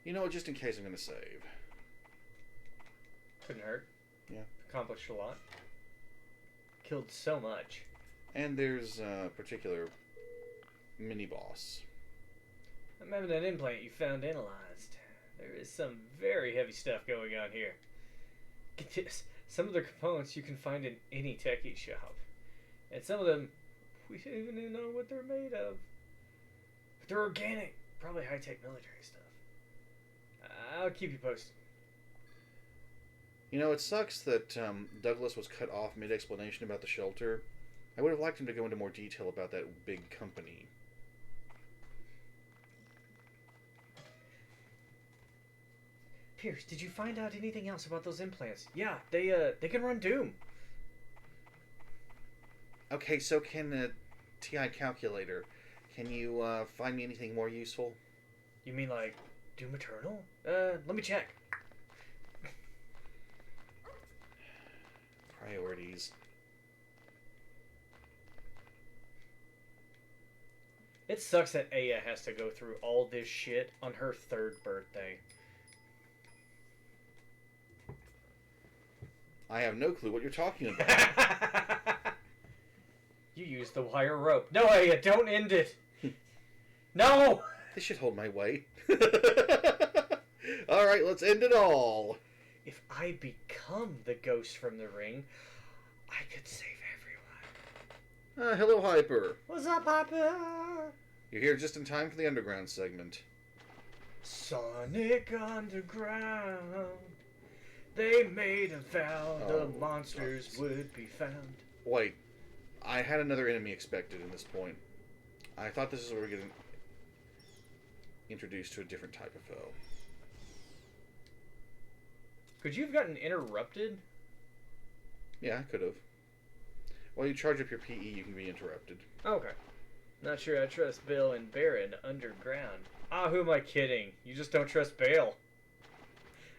You know, just in case I'm going to save. Couldn't hurt. Yeah. Accomplished a lot. Killed so much. And there's a particular mini-boss. I'm having an implant you found analyzed. There is some very heavy stuff going on here. Get this. Some of the components you can find in any techie shop. And some of them, we don't even know what they're made of. But they're organic. Probably high-tech military stuff. I'll keep you posted. You know, it sucks that Douglas was cut off mid-explanation about the shelter. I would have liked him to go into more detail about that big company. Pierce, did you find out anything else about those implants? Yeah, they can run Doom. Okay, so can the TI calculator. Can you find me anything more useful? You mean like Doom Eternal? Let me check. Priorities. It sucks that Aya has to go through all this shit on her 3rd birthday. I have no clue what you're talking about. You used the wire rope. No, Aya, don't end it. No! This should hold my weight. Alright, let's end it all. If I become the ghost from the ring, I could save everyone. Hello, Hyper. What's up, Hyper? You're here just in time for the underground segment. Sonic Underground. They made a vow the monsters would be found. Wait, I had another enemy expected in this point. I thought this is where we're getting introduced to a different type of foe. Could you have gotten interrupted? Yeah, I could have. While you charge up your PE, you can be interrupted. Okay. Not sure I trust Bill and Baron underground. Ah, who am I kidding? You just don't trust Bale.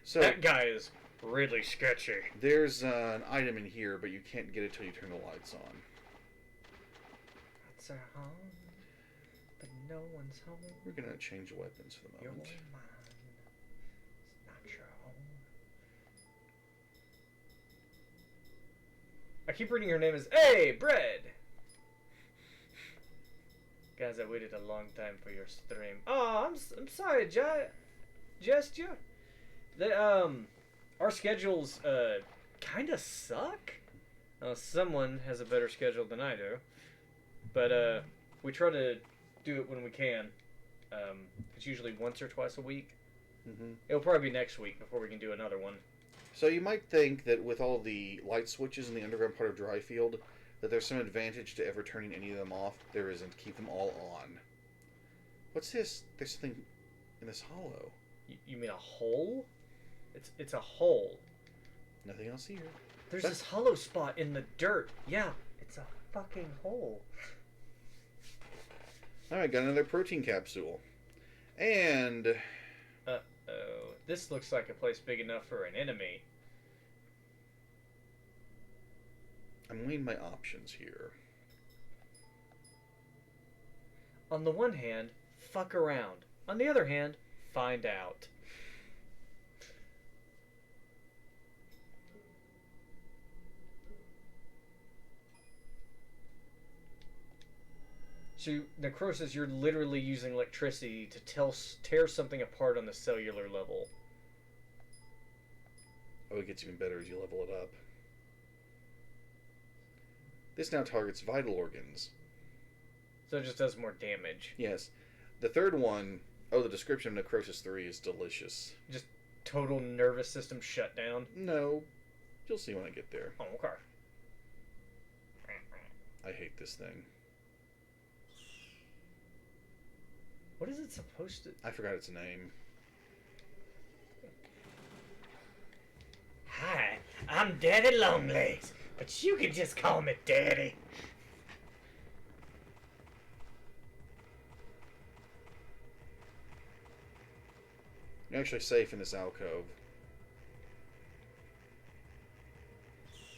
So That guy is really sketchy. there's an item in here, but you can't get it till you turn the lights on. That's our home, but no one's home. We're gonna change weapons for the You're moment. mine. It's not your home. I keep reading her name as Hey Bread. Guys, I waited a long time for your stream. Oh, I'm sorry, Gesture. Our schedules kind of suck. Someone has a better schedule than I do, but we try to do it when we can. It's usually once or twice a week. Mm-hmm. It'll probably be next week before we can do another one. So you might think that with all the light switches in the underground part of Dryfield, that there's some advantage to ever turning any of them off. There isn't. Keep them all on. What's this? There's something in this hollow. You mean a hole? It's a hole. Nothing else here. There's this hollow spot in the dirt. Yeah, it's a fucking hole. Alright, got another protein capsule. And Uh-oh. This looks like a place big enough for an enemy. I'm weighing my options here. On the one hand, fuck around. On the other hand, find out. So, necrosis, you're literally using electricity to tear something apart on the cellular level. Oh, it gets even better as you level it up. This now targets vital organs. So it just does more damage. Yes. The third one, the description of Necrosis 3 is delicious. Just total nervous system shutdown. No. You'll see when I get there. Oh, okay. I hate this thing. What is it supposed to... I forgot its name. Hi, I'm Daddy Longlegs. But you can just call me Daddy. You're actually safe in this alcove.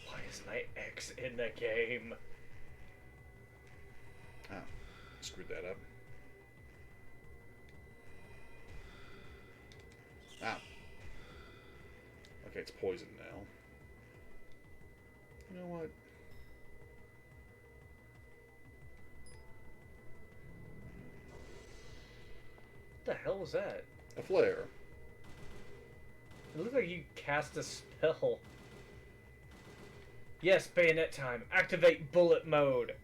Why is my ex in the game? Oh, screwed that up. Ah. Okay, it's poisoned now. You know what? What the hell was that? A flare. It looked like you cast a spell. Yes, bayonet time. Activate bullet mode.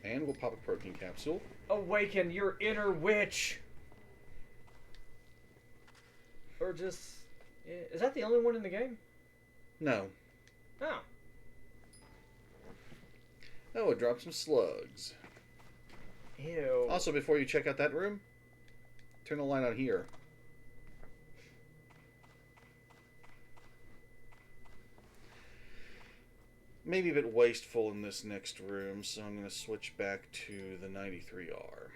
And we'll pop a protein capsule. Awaken your inner witch. Or just... Is that the only one in the game? No. Oh. Oh, it dropped some slugs. Ew. Also, before you check out that room, turn the light on here. Maybe a bit wasteful in this next room, so I'm going to switch back to the 93R.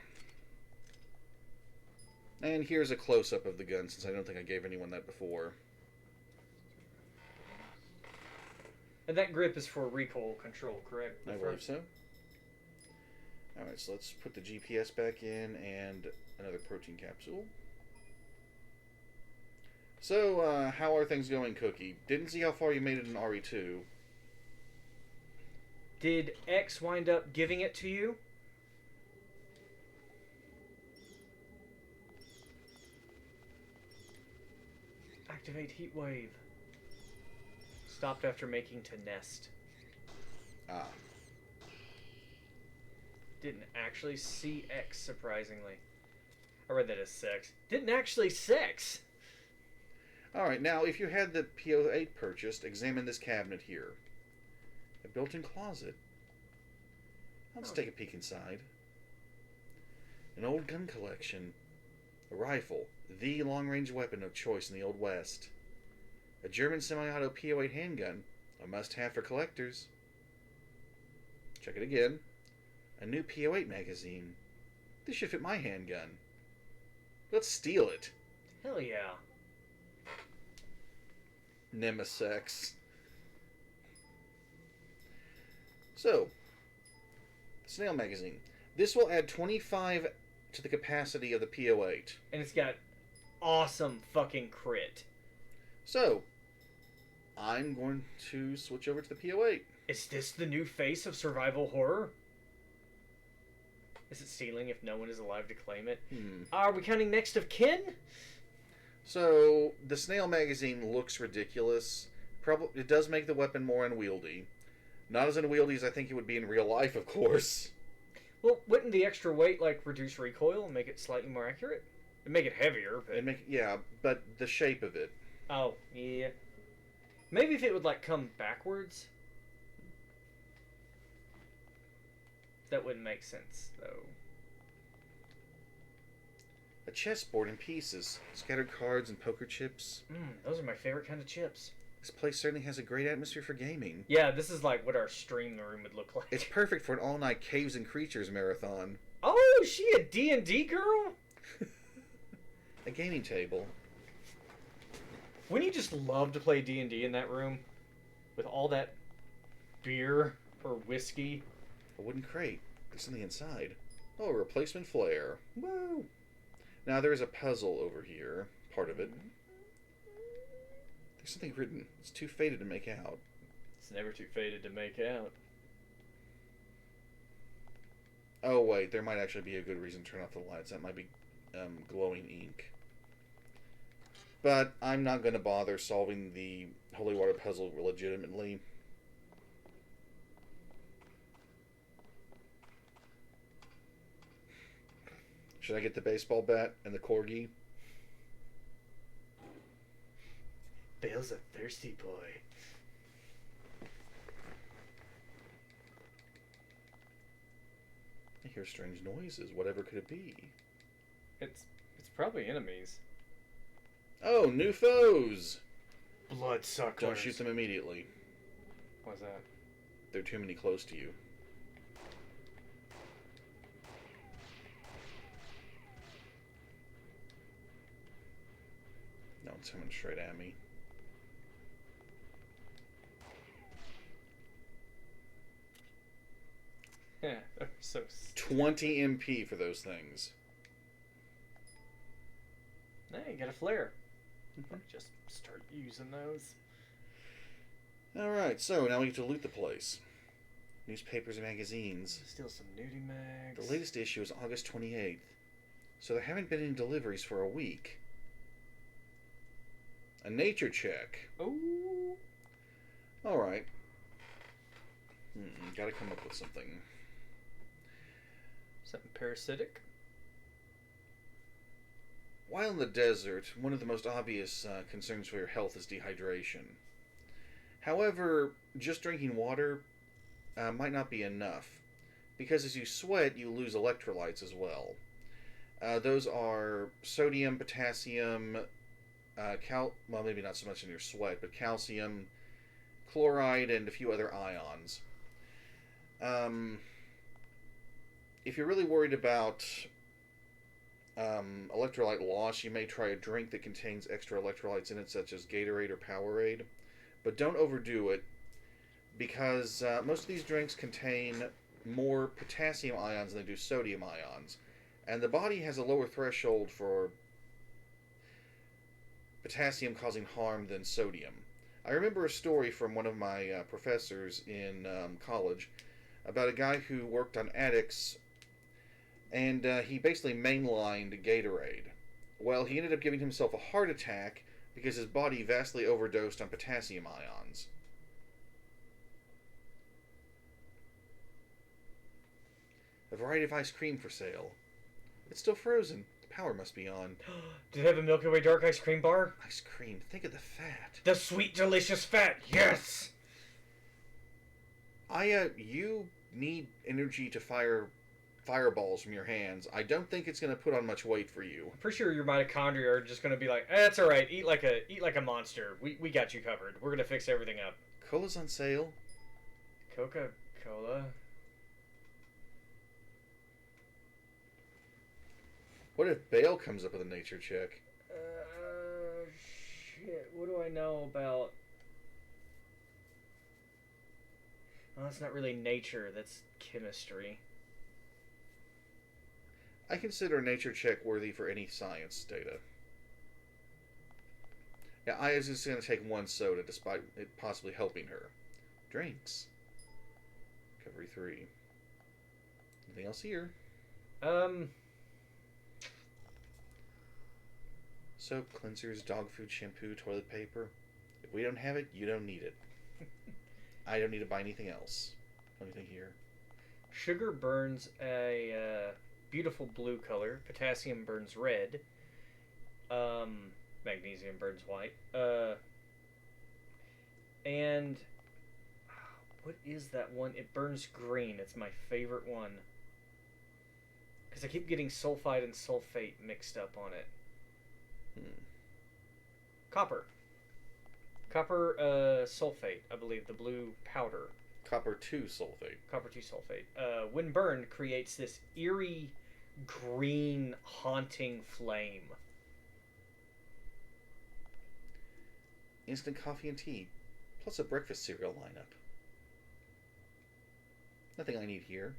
And here's a close-up of the gun, since I don't think I gave anyone that before. And that grip is for recoil control, correct? I believe so. Alright, so let's put the GPS back in and another protein capsule. So, how are things going, Cookie? Didn't see how far you made it in RE2. Did X wind up giving it to you? Activate heat wave. Stopped after making to nest. Ah. Didn't actually see X, surprisingly. I read that as sex. Didn't actually sex! Alright, now if you had the PE2 purchased, examine this cabinet here. A built-in closet. Let's take a peek inside. An old gun collection. A rifle, the long-range weapon of choice in the Old West. A German semi-auto PE2 handgun, a must-have for collectors. Check it again. A new PE2 magazine. This should fit my handgun. Let's steal it. Hell yeah. Nemesex. So, Snail magazine. This will add 25 to the capacity of the PE2. And it's got awesome fucking crit. So, I'm going to switch over to the PE2. Is this the new face of survival horror? Is it stealing if no one is alive to claim it? Are we counting next of kin? So, the Snail magazine looks ridiculous. Probably, it does make the weapon more unwieldy. Not as unwieldy as I think it would be in real life, of course. Well, wouldn't the extra weight, like, reduce recoil and make it slightly more accurate? It'd make it heavier, but... Yeah, but the shape of it. Oh, yeah. Maybe if it would, like, come backwards. That wouldn't make sense, though. A chessboard in pieces. Scattered cards and poker chips. Those are my favorite kind of chips. This place certainly has a great atmosphere for gaming. Yeah, this is like what our stream room would look like. It's perfect for an all-night Caves and Creatures marathon. Oh, is she a D&D girl? A gaming table. Wouldn't you just love to play D&D in that room? With all that beer or whiskey? A wooden crate. There's something inside. Oh, a replacement flare. Woo! Now there is a puzzle over here. Part of it. There's something written. It's too faded to make out. It's never too faded to make out. Oh, wait. There might actually be a good reason to turn off the lights. That might be glowing ink. But I'm not going to bother solving the holy water puzzle legitimately. Should I get the baseball bat and the corgi? Bale's a thirsty boy. I hear strange noises. Whatever could it be? It's probably enemies. Oh, new foes! Bloodsuckers. Don't shoot them immediately. What's that? there are too many close to you. No one's coming straight at me. Yeah, they're so 20 MP for those things. Hey, you got a flare. Just start using those. Alright, so now we get to loot the place. Newspapers and magazines. Steal some nudie mags. The latest issue is August 28th, so there haven't been any deliveries for a week. A nature check. Ooh. Alright. Gotta come up with something. Something parasitic. While in the desert, one of the most obvious concerns for your health is dehydration. However, just drinking water might not be enough, because as you sweat, you lose electrolytes as well. Those are sodium, potassium, well, maybe not so much in your sweat, but calcium, chloride, and a few other ions. If you're really worried about electrolyte loss, you may try a drink that contains extra electrolytes in it, such as Gatorade or Powerade. But don't overdo it, because most of these drinks contain more potassium ions than they do sodium ions. And the body has a lower threshold for potassium causing harm than sodium. I remember a story from one of my professors in college about a guy who worked on addicts, and he basically mainlined Gatorade. Well, he ended up giving himself a heart attack because his body vastly overdosed on potassium ions. A variety of ice cream for sale. It's still frozen. The power must be on. Do they have a Milky Way dark ice cream bar? Ice cream. Think of the fat. The sweet, delicious fat. Yes. You need energy to fire fireballs from your hands. I don't think it's going to put on much weight for you. I'm pretty sure your mitochondria are just going to be like, that's all right. Eat like a monster. We got you covered. We're going to fix everything up. Cola's on sale. Coca-Cola. What if Bale comes up with a nature check? Shit. What do I know about? Well, that's not really nature. That's chemistry. I consider a nature check worthy for any science data. Now, I was just going to take one soda despite it possibly helping her. Drinks. Recovery 3. Anything else here? Soap, cleansers, dog food, shampoo, toilet paper. If we don't have it, you don't need it. I don't need to buy anything else. Anything here? Sugar burns a beautiful blue color. Potassium burns red. Magnesium burns white. And what is that one? It burns green. It's my favorite one. Because I keep getting sulfide and sulfate mixed up on it. Copper. Copper sulfate, I believe, the blue powder. Copper 2 sulfate. Copper 2 sulfate. When burned, creates this eerie, green, haunting flame. Instant coffee and tea, plus a breakfast cereal lineup. Nothing I need here.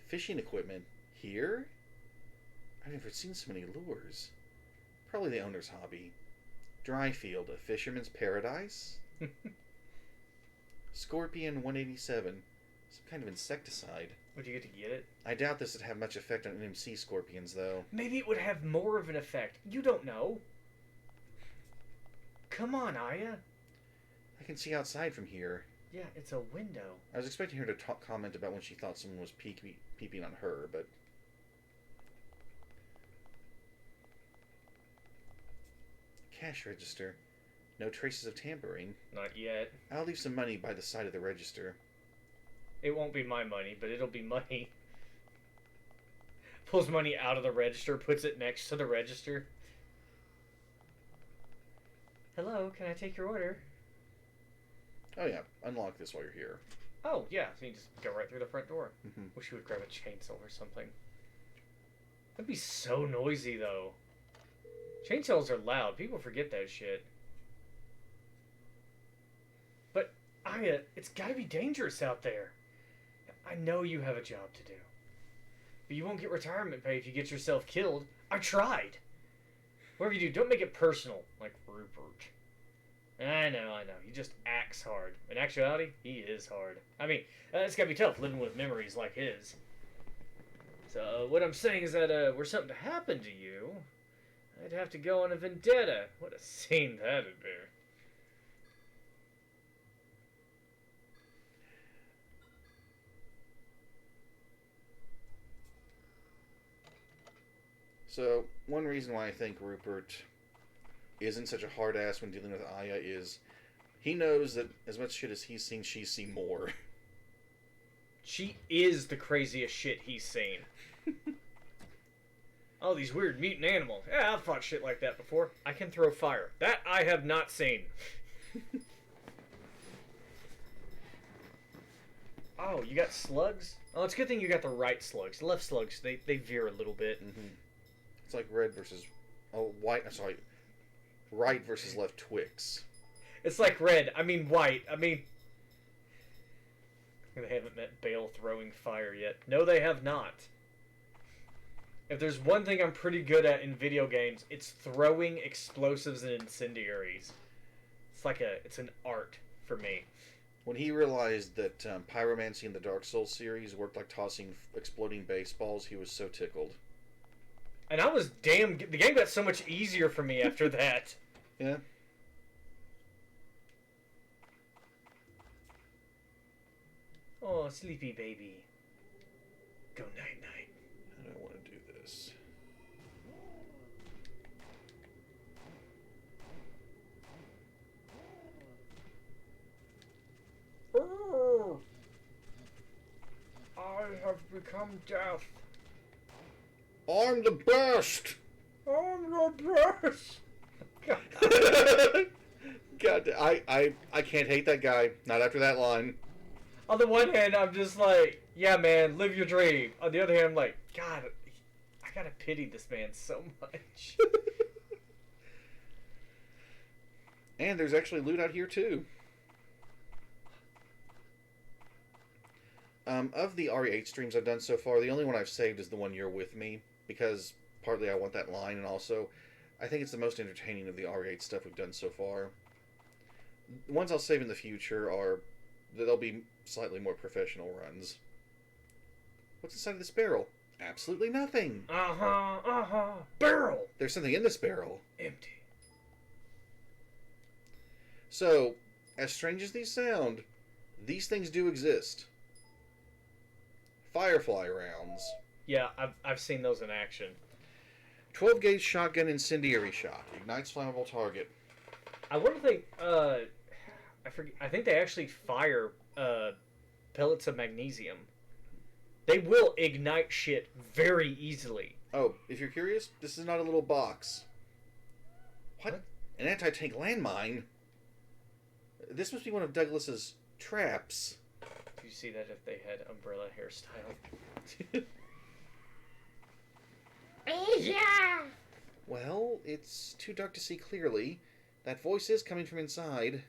Fishing equipment here? I've never seen so many lures. Probably the owner's hobby. Dryfield, a fisherman's paradise? Scorpion 187, some kind of insecticide. Would you get to get it? I doubt this would have much effect on NMC scorpions, though. Maybe it would have more of an effect. You don't know. Come on, Aya. I can see outside from here. Yeah, it's a window. I was expecting her to comment about when she thought someone was peeping on her, but... Cash register. No traces of tampering. Not yet. I'll leave some money by the side of the register. It won't be my money, but it'll be money. Pulls money out of the register, puts it next to the register. Hello, can I take your order? Oh yeah, unlock this while you're here. Oh, yeah, so you just go right through the front door. Mm-hmm. Wish you would grab a chainsaw or something. That'd be so noisy, though. Chainsaws are loud. People forget that shit. But, Aya, it's gotta be dangerous out there. I know you have a job to do. But you won't get retirement pay if you get yourself killed. I tried. Whatever you do, don't make it personal, like Rupert. I know. He just acts hard. In actuality, he is hard. I mean, it's gotta be tough living with memories like his. So, what I'm saying is that, were something to happen to you, I'd have to go on a vendetta. What a scene that'd be. So, one reason why I think Rupert isn't such a hard ass when dealing with Aya is he knows that as much shit as he's seen, she's seen more. She is the craziest shit he's seen. Oh, these weird mutant animals. Yeah, I've fought shit like that before. I can throw fire. That I have not seen. Oh, you got slugs? Oh, it's a good thing you got the right slugs. The left slugs, they veer a little bit. Mm-hmm. It's like red versus... Oh, white... Sorry. Right versus left Twix. It's like red. I mean white. I mean... They haven't met Bale throwing fire yet. No, they have not. If there's one thing I'm pretty good at in video games, it's throwing explosives and incendiaries. It's an art for me. When he realized that pyromancy in the Dark Souls series worked like tossing exploding baseballs, he was so tickled. And I was damn... The game got so much easier for me after that. Yeah. Oh, sleepy baby. Go night-night. I don't want to do this. Oh, I have become death. I'm the best! I'm the best. God, I can't hate that guy. Not after that line. On the one hand, I'm just like, yeah, man, live your dream. On the other hand, I'm like, God, I gotta pity this man so much. And there's actually loot out here, too. Of the RE8 streams I've done so far, the only one I've saved is the one you're with me, because partly I want that line, and also I think it's the most entertaining of the RE8 stuff we've done so far. The ones I'll save in the future are... They'll be slightly more professional runs. What's inside of this barrel? Absolutely nothing. Barrel. There's something in this barrel. Empty. So, as strange as these sound, these things do exist. Firefly rounds. Yeah, I've seen those in action. 12 gauge shotgun incendiary shot. Ignites flammable target. I wonder if they, I think they actually fire pellets of magnesium. They will ignite shit very easily. Oh, if you're curious, this is not a little box. What? An anti-tank landmine? This must be one of Douglas's traps. Did you see that if they had umbrella hairstyle? Yeah. Well, it's too dark to see clearly. That voice is coming from inside.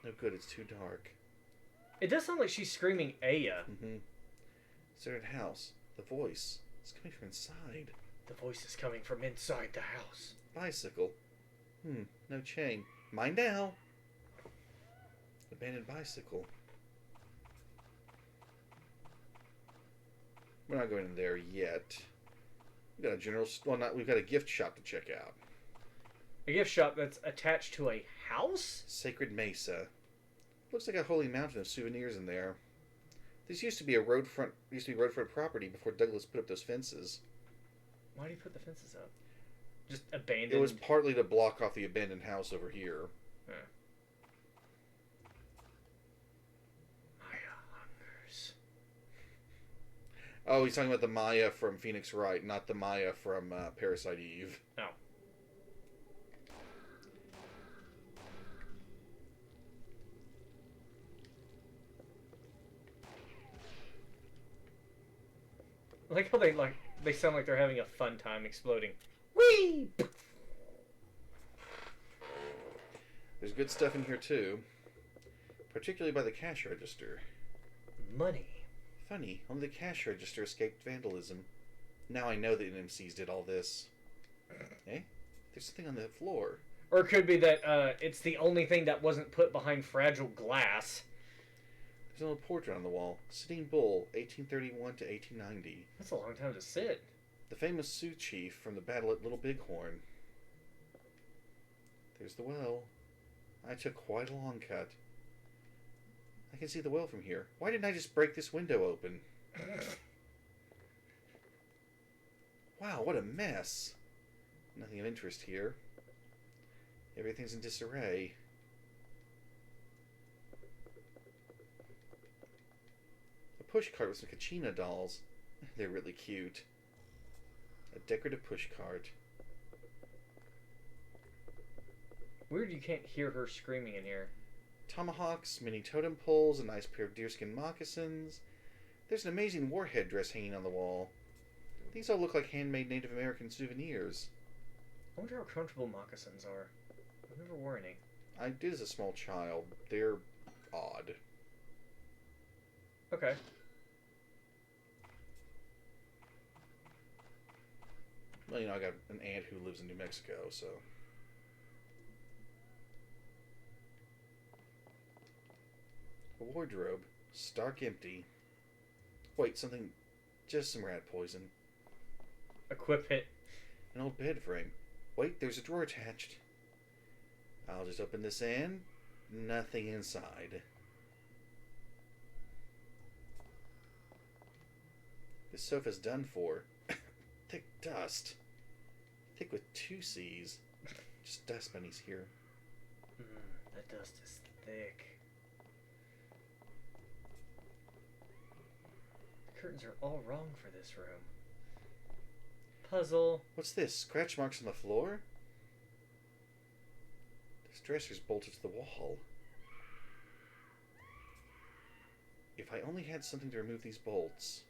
No good, it's too dark. It does sound like she's screaming Aya. Mm-hmm. Deserted house. The voice is coming from inside. The voice is coming from inside the house. Bicycle. No chain. Mine now. Abandoned bicycle. We're not going in there yet. We've got a general... Well, not... We've got a gift shop to check out. A gift shop that's attached to a house? Sacred Mesa. Looks like a holy mountain of souvenirs in there. This used to be roadfront property before Douglas put up those fences. Why do you put the fences up? Just abandoned? It was partly to block off the abandoned house over here. Huh. Maya hungers. Oh, he's talking about the Maya from Phoenix Wright, not the Maya from Parasite Eve. No. like how they sound like they're having a fun time exploding. Whee! There's good stuff in here too, particularly by the cash register. Money. Funny, only the cash register escaped vandalism. Now I know the NMCs did all this. Eh? There's something on the floor. Or it could be that it's the only thing that wasn't put behind fragile glass. There's an old portrait on the wall. Sitting Bull, 1831 to 1890. That's a long time to sit. The famous Sioux chief from the battle at Little Bighorn. There's the well. I took quite a long cut. I can see the well from here. Why didn't I just break this window open? Wow, what a mess. Nothing of interest here. Everything's in disarray. A pushcart with some Kachina dolls. They're really cute. A decorative pushcart. Weird you can't hear her screaming in here. Tomahawks, mini totem poles, a nice pair of deerskin moccasins. There's an amazing warhead dress hanging on the wall. These all look like handmade Native American souvenirs. I wonder how comfortable moccasins are. I've never worn any. I did as a small child. They're odd. Okay. Well, I got an aunt who lives in New Mexico, so... A wardrobe. Stark empty. Wait, something... Just some rat poison. Equip it. An old bed frame. Wait, there's a drawer attached. I'll just open this in. Nothing inside. This sofa's done for. Thick dust. Thick with 2 C's. Just dust bunnies here. That dust is thick. The curtains are all wrong for this room. Puzzle. What's this? Scratch marks on the floor? This dresser's bolted to the wall. If I only had something to remove these bolts.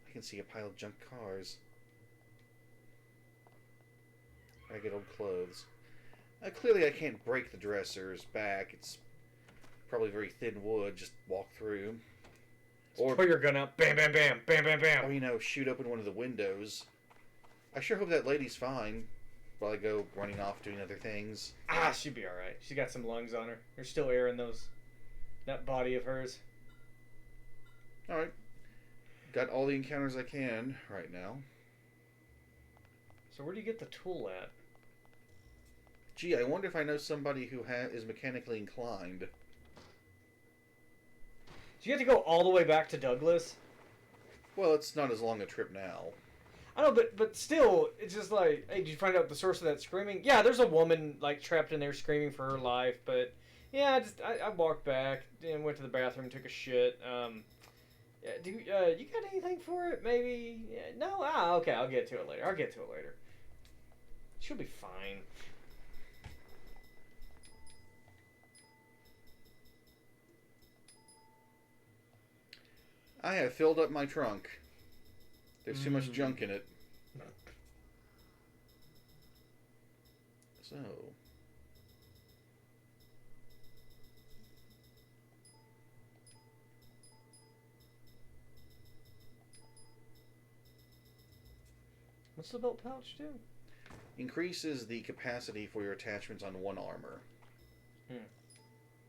I can see a pile of junk cars. Ragged old clothes. Clearly I can't break the dresser's back. It's probably very thin wood. Just walk through. Or pull your gun out. Bam, bam, bam. Bam, bam, bam. Or, shoot open one of the windows. I sure hope that lady's fine while I go running off doing other things. Ah, she'll be alright. She's got some lungs on her. There's still air in that body of hers. Alright. Got all the encounters I can right now. So where do you get the tool at? Gee, I wonder if I know somebody who is mechanically inclined. Do you have to go all the way back to Douglas? Well, it's not as long a trip now. I know, but still, it's just like, hey, did you find out the source of that screaming? Yeah, there's a woman trapped in there screaming for her life, but yeah, I walked back and went to the bathroom, took a shit. Do you got anything for it? Maybe? Yeah, no? Ah, okay, I'll get to it later. She'll be fine. I have filled up my trunk. There's too much junk in it. So... What's the belt pouch do? Increases the capacity for your attachments on one armor.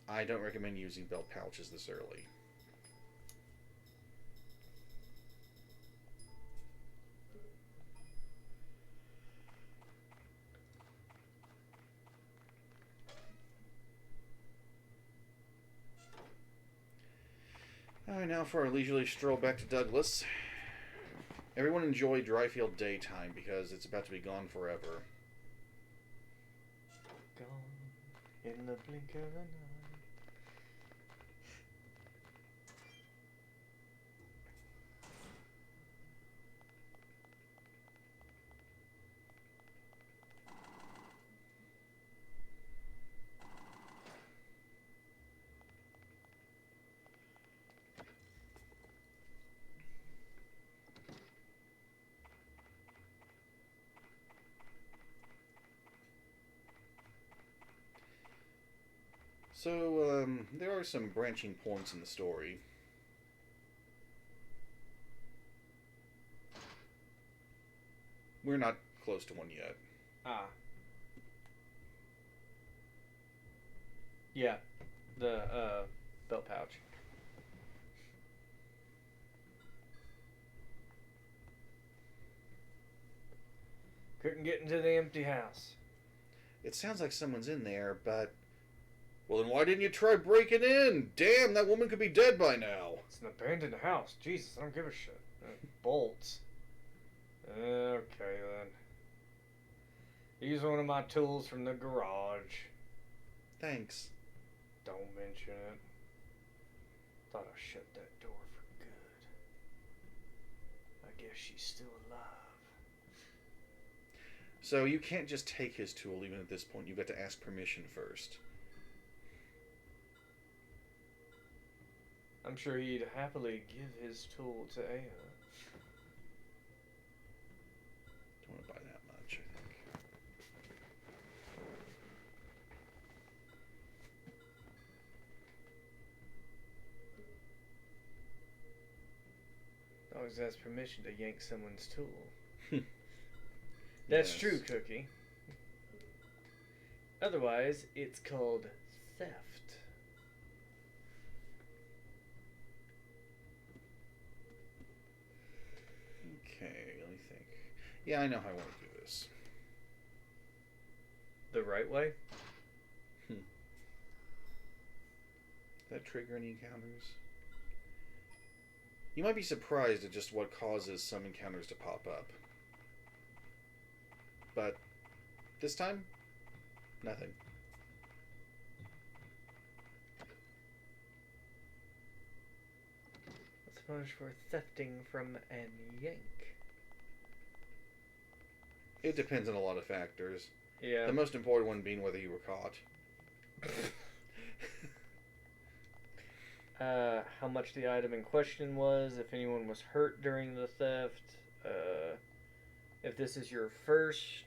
I don't recommend using belt pouches this early. Alright, now for our leisurely stroll back to Douglas. Everyone enjoy Dryfield daytime because it's about to be gone forever. Gone in the blink of an eye. So, there are some branching points in the story. We're not close to one yet. Ah. Yeah. The, belt pouch. Couldn't get into the empty house. It sounds like someone's in there, but... Well, then why didn't you try breaking in? Damn, that woman could be dead by now. It's an abandoned house. Jesus, I don't give a shit. Bolts. Okay, then. Use one of my tools from the garage. Thanks. Don't mention it. Thought I shut that door for good. I guess she's still alive. So you can't just take his tool even at this point. You've got to ask permission first. I'm sure he'd happily give his tool to Aya. Don't want to buy that much, I think. Always ask permission to yank someone's tool. That's Yes. true, Cookie. Otherwise, it's called theft. Okay, let me think. Yeah, I know how I want to do this. The right way? That trigger any encounters? You might be surprised at just what causes some encounters to pop up. But this time, nothing. What's punished for thefting from an yank? It depends on a lot of factors. Yeah. The most important one being whether you were caught. How much the item in question was, if anyone was hurt during the theft, if this is your first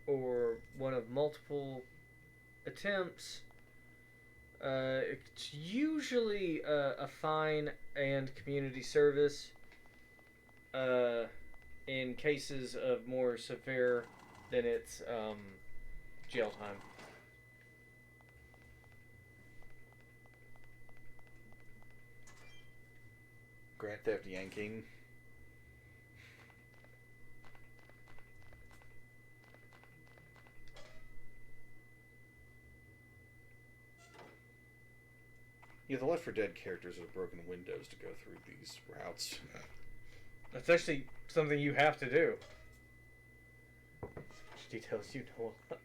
or one of multiple attempts. It's usually a fine and community service. In cases of more severe, then it's jail time. Grand Theft yanking. Yeah, the Left 4 Dead characters have broken windows to go through these routes. That's actually something you have to do. Which details you know a lot.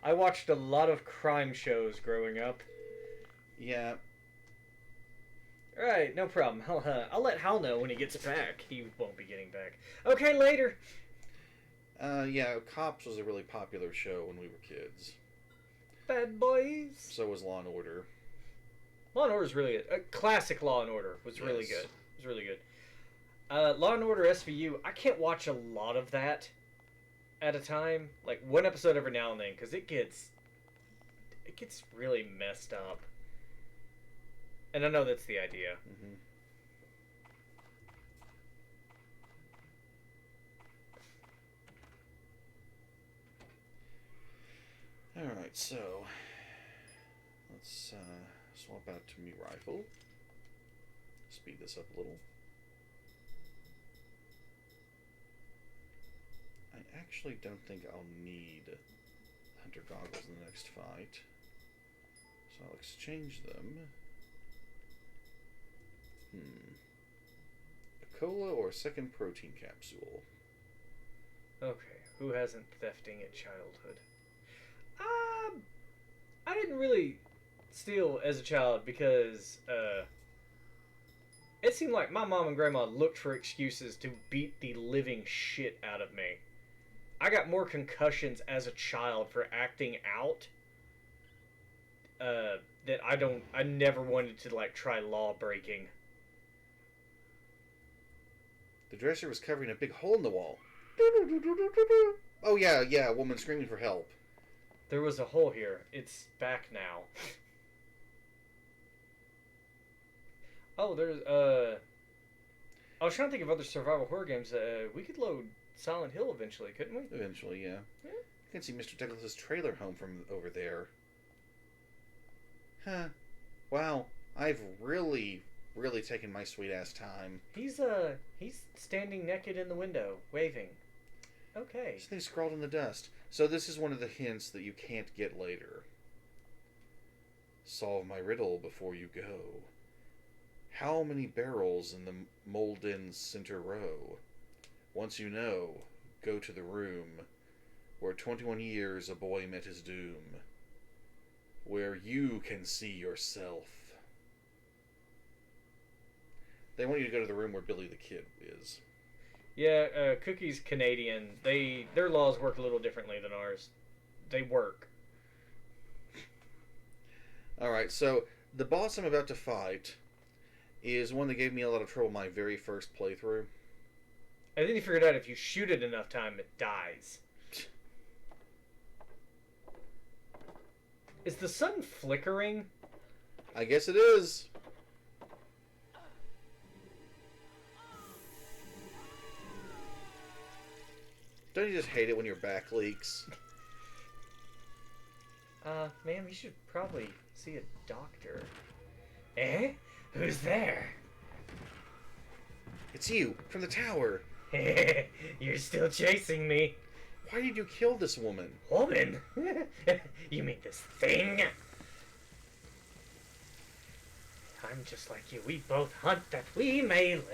I watched a lot of crime shows growing up. Yeah. Alright, no problem. I'll let Hal know when he gets back. He won't be getting back. Okay, later. Yeah, Cops was a really popular show when we were kids. Bad boys. So was Law and Order. Law and Order is really good. Classic Law and Order was really Yes. good. It was really good. Law and Order SVU, I can't watch a lot of that at a time. Like one episode every now and then, because it gets really messed up. And I know that's the idea. Mm-hmm. Alright, so let's swap out to me rifle. Speed this up a little. I actually don't think I'll need hunter goggles in the next fight. So I'll exchange them. A cola or a second protein capsule? Okay, who hasn't thefting at childhood? I didn't really steal as a child because it seemed like my mom and grandma looked for excuses to beat the living shit out of me. I got more concussions as a child for acting out that I never wanted to like try law breaking. The dresser was covering a big hole in the wall. Oh yeah, a woman screaming for help. There was a hole here. It's back now. Oh, there's I was trying to think of other survival horror games. We could load Silent Hill eventually, couldn't we? Eventually, yeah. Yeah. You can see Mr. Douglas's trailer home from over there. Huh. Wow. I've really taken my sweet ass time. He's standing naked in the window, waving. Okay. Something scrawled in the dust. So this is one of the hints that you can't get later. Solve my riddle before you go. How many barrels in the mold-in center row? Once you know, go to the room where 21 years a boy met his doom. Where you can see yourself. They want you to go to the room where Billy the Kid is. Yeah, Cookie's Canadian. Their laws work a little differently than ours. They work. Alright, so the boss I'm about to fight is one that gave me a lot of trouble my very first playthrough. And then you figured out if you shoot it enough time, it dies. Is the sun flickering? I guess it is. Don't you just hate it when your back leaks? Ma'am, you should probably see a doctor. Eh? Who's there? It's you, from the tower. You're still chasing me. Why did you kill this woman? Woman? You mean this thing? I'm just like you. We both hunt that we may live.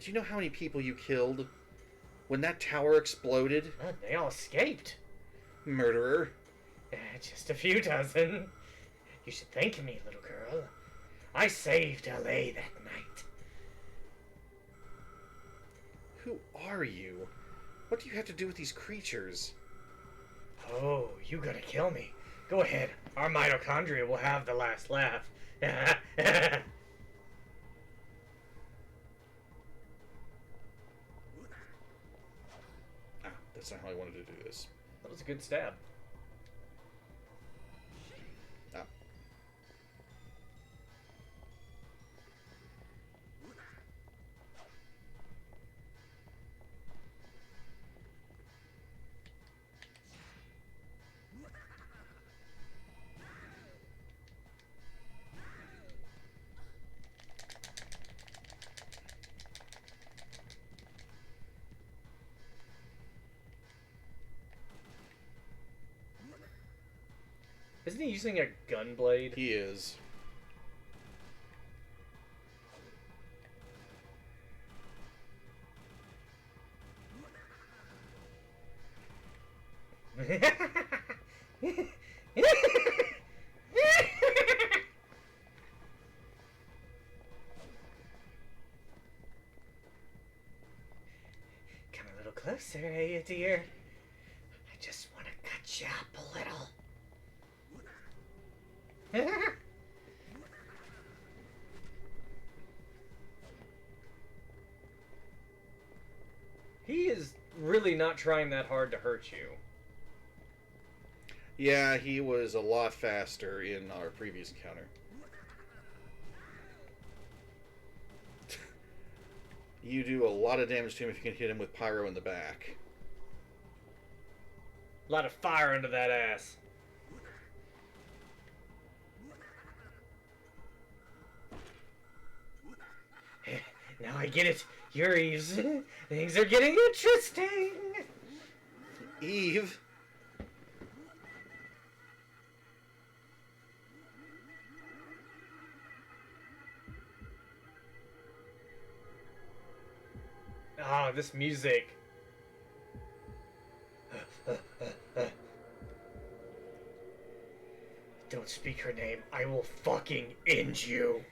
Do you know how many people you killed when that tower exploded? They all escaped. Murderer. Just a few dozen. You should thank me, little girl. I saved L.A. that night. Who are you? What do you have to do with these creatures? Oh, you gonna kill me? Go ahead. Our mitochondria will have the last laugh. Ah, that's not how I wanted to do this. That was a good stab. Ah. Isn't he using a gun blade? He is. Come a little closer, eh, dear? I just want to cut you up a little. He is really not trying that hard to hurt you. Yeah, he was a lot faster in our previous encounter. You do a lot of damage to him if you can hit him with pyro in the back. A lot of fire under that ass. Now I get it. You're Eve's. Things are getting interesting. Eve? Ah, this music. Don't speak her name. I will fucking end you.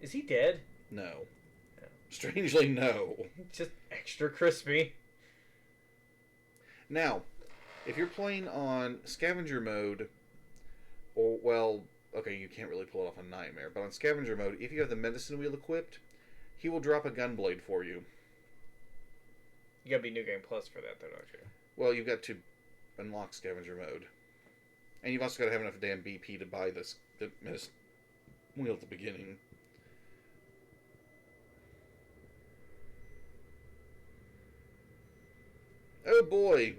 Is he dead? No. Strangely, no. Just extra crispy. Now, if you're playing on scavenger mode, or, well, okay, you can't really pull it off on Nightmare, but on scavenger mode, if you have the medicine wheel equipped, he will drop a gun blade for you. You gotta be New Game Plus for that, though, don't you? Well, you've got to unlock scavenger mode. And you've also got to have enough damn BP to buy the wheel at the beginning. Oh boy!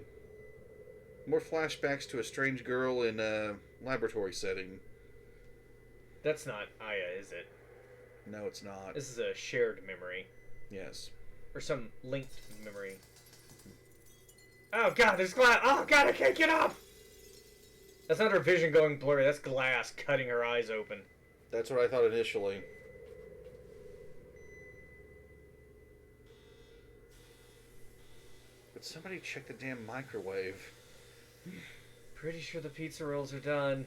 More flashbacks to a strange girl in a laboratory setting. That's not Aya, is it? No, it's not. This is a shared memory. Yes. Or some linked memory. Oh god, there's glass! Oh god, I can't get up! That's not her vision going blurry, that's glass cutting her eyes open. That's what I thought initially. But somebody check the damn microwave. Pretty sure the pizza rolls are done.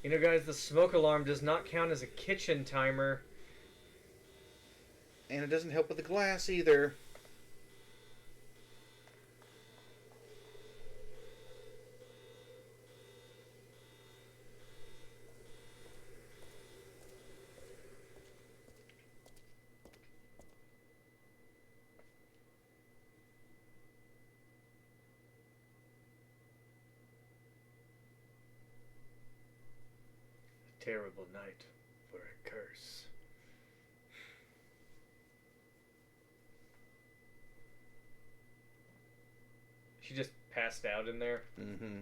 You know, guys, the smoke alarm does not count as a kitchen timer. And it doesn't help with the glass either. Terrible night for a curse. She just passed out in there. Mm-hmm.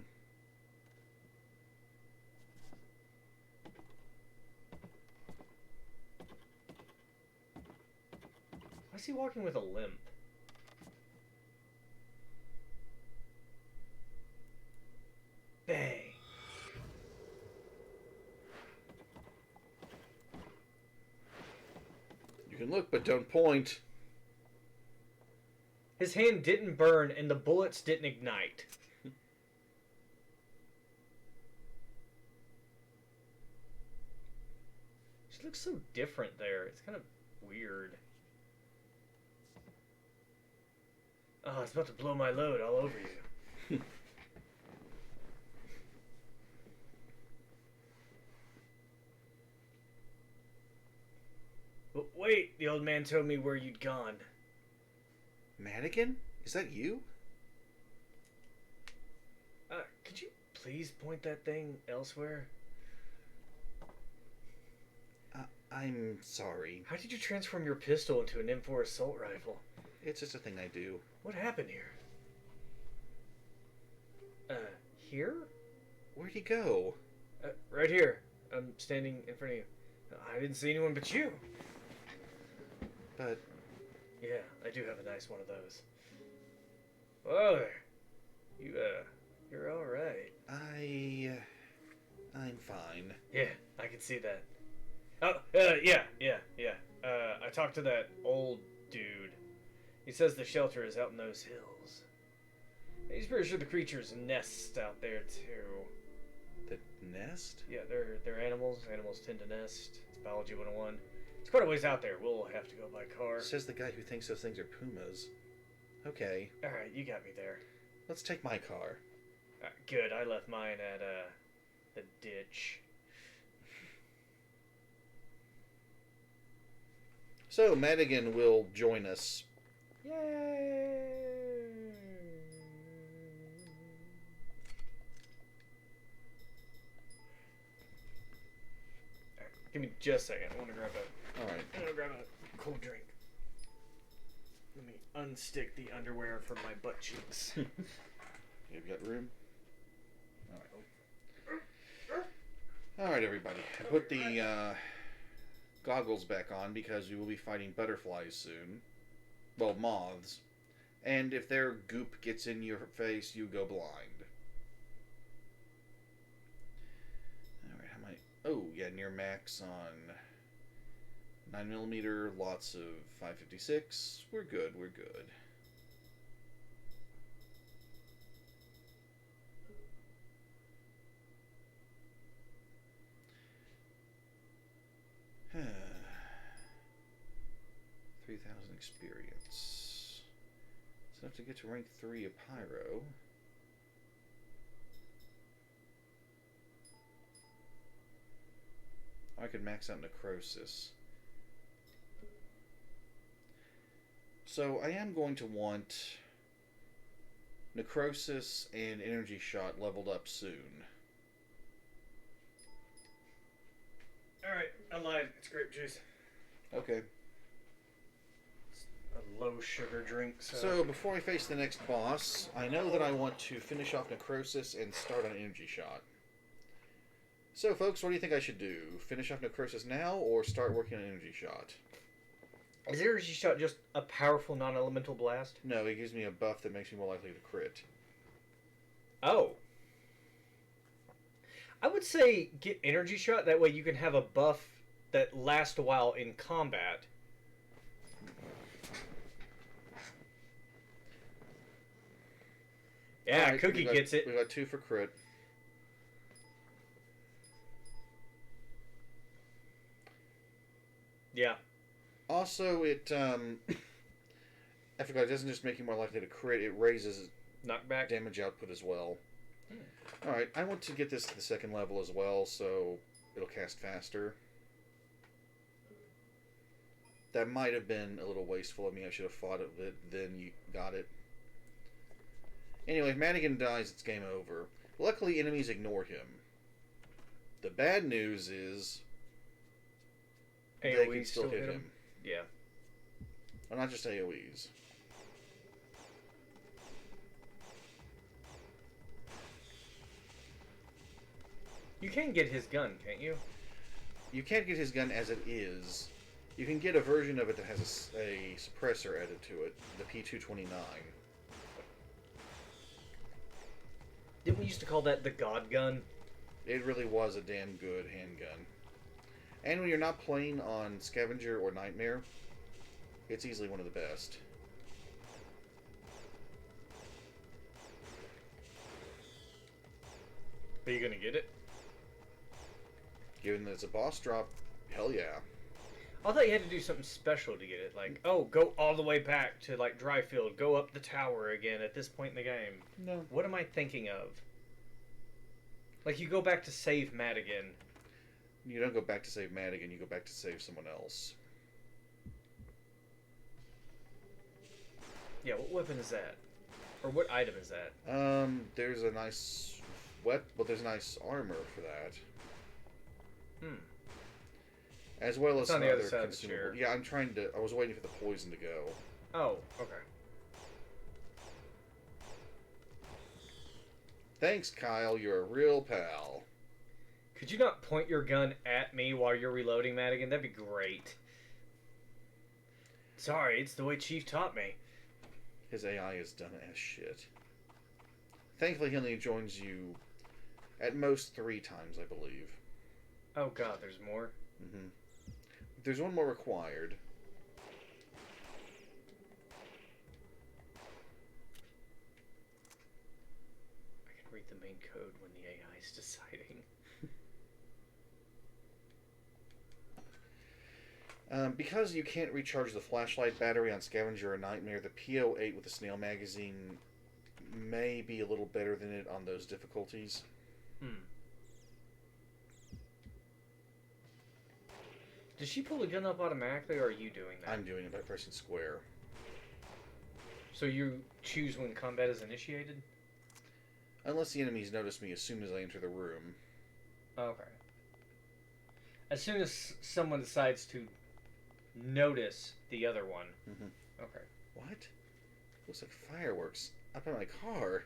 Why is he walking with a limp? Bang. You can look, but don't point. His hand didn't burn and the bullets didn't ignite. She looks so different there. It's kind of weird. Oh, it's about to blow my load all over you. But wait, the old man told me where you'd gone. Madigan? Is that you? Could you please point that thing elsewhere? I'm sorry. How did you transform your pistol into an M4 assault rifle? It's just a thing I do. What happened here? Here? Where'd he go? Right here. I'm standing in front of you. I didn't see anyone but you. But... Yeah, I do have a nice one of those. Whoa there. You're alright. I'm fine. Yeah, I can see that. Oh, yeah. I talked to that old dude. He says the shelter is out in those hills. He's pretty sure the creatures nest out there, too. The nest? Yeah, they're animals. Animals tend to nest. It's Biology 101. It's quite a ways out there. We'll have to go by car. Says the guy who thinks those things are pumas. Okay. Alright, you got me there. Let's take my car. Good, I left mine at, the ditch. So, Madigan will join us. Yay! Alright, give me just a second. I want to grab Alright. I'm gonna grab a cold drink. Let me unstick the underwear from my butt cheeks. You've got room? Alright, everybody. I put the goggles back on because we will be fighting butterflies soon. Well, moths. And if their goop gets in your face, you go blind. Alright, how am I... Oh, yeah, near max on 9mm, lots of 5.56. We're good, we're good. Huh. 3,000 experience. It's enough to get to rank 3 of Pyro. I could max out Necrosis. So I am going to want Necrosis and Energy Shot leveled up soon. Alright, I lied. It's grape juice. Okay. It's a low sugar drink, So before I face the next boss, I know that I want to finish off Necrosis and start on Energy Shot. So folks, what do you think I should do? Finish off Necrosis now or start working on Energy Shot? Is Energy Shot just a powerful non-elemental blast? No, it gives me a buff that makes me more likely to crit. Oh. I would say get Energy Shot, that way you can have a buff that lasts a while in combat. Yeah, Right, Cookie gets it. We got 2 for crit. Yeah. Also, it I forgot, it doesn't just make you more likely to crit, it raises Knockback. damage output as well. Alright, I want to get this to the 2nd level as well, so it'll cast faster. That might have been a little wasteful of me. I should have fought it, but then you got it. Anyway, if Madigan dies, it's game over. Luckily, enemies ignore him. The bad news is they AoE can still hit him. Yeah. Well, not just AoEs. You can get his gun, can't you? You can't get his gun as it is. You can get a version of it that has a suppressor added to it, the PE2. Didn't we used to call that the God Gun? It really was a damn good handgun. And when you're not playing on Scavenger or Nightmare, it's easily one of the best. Are you gonna get it? Given that it's a boss drop, hell yeah. I thought you had to do something special to get it. Like, oh, go all the way back to, like, Dryfield. Go up the tower again at this point in the game. No. What am I thinking of? Like, you go back to save Madigan. You don't go back to save Madigan, you go back to save someone else. Yeah, what weapon is that? Or what item is that? There's a nice there's nice armor for that. As well as It's on some the other other side of the consumable. chair. Yeah, I was waiting for the poison to go. Oh, okay. Thanks, Kyle, you're a real pal. Could you not point your gun at me while you're reloading, Madigan? That'd be great. Sorry, it's the way Chief taught me. His AI is done as shit. Thankfully, he only joins you at most 3 times, I believe. Oh god, there's more? Mm-hmm. There's one more required. I can read the main code when the AI is deciding. Because you can't recharge the flashlight battery on Scavenger or Nightmare, the PE2 with the snail magazine may be a little better than it on those difficulties. Does she pull the gun up automatically, or are you doing that? I'm doing it by pressing square. So you choose when combat is initiated? Unless the enemies notice me as soon as I enter the room. Okay. As soon as someone decides to notice the other one. Okay. What? Looks like fireworks up in my car.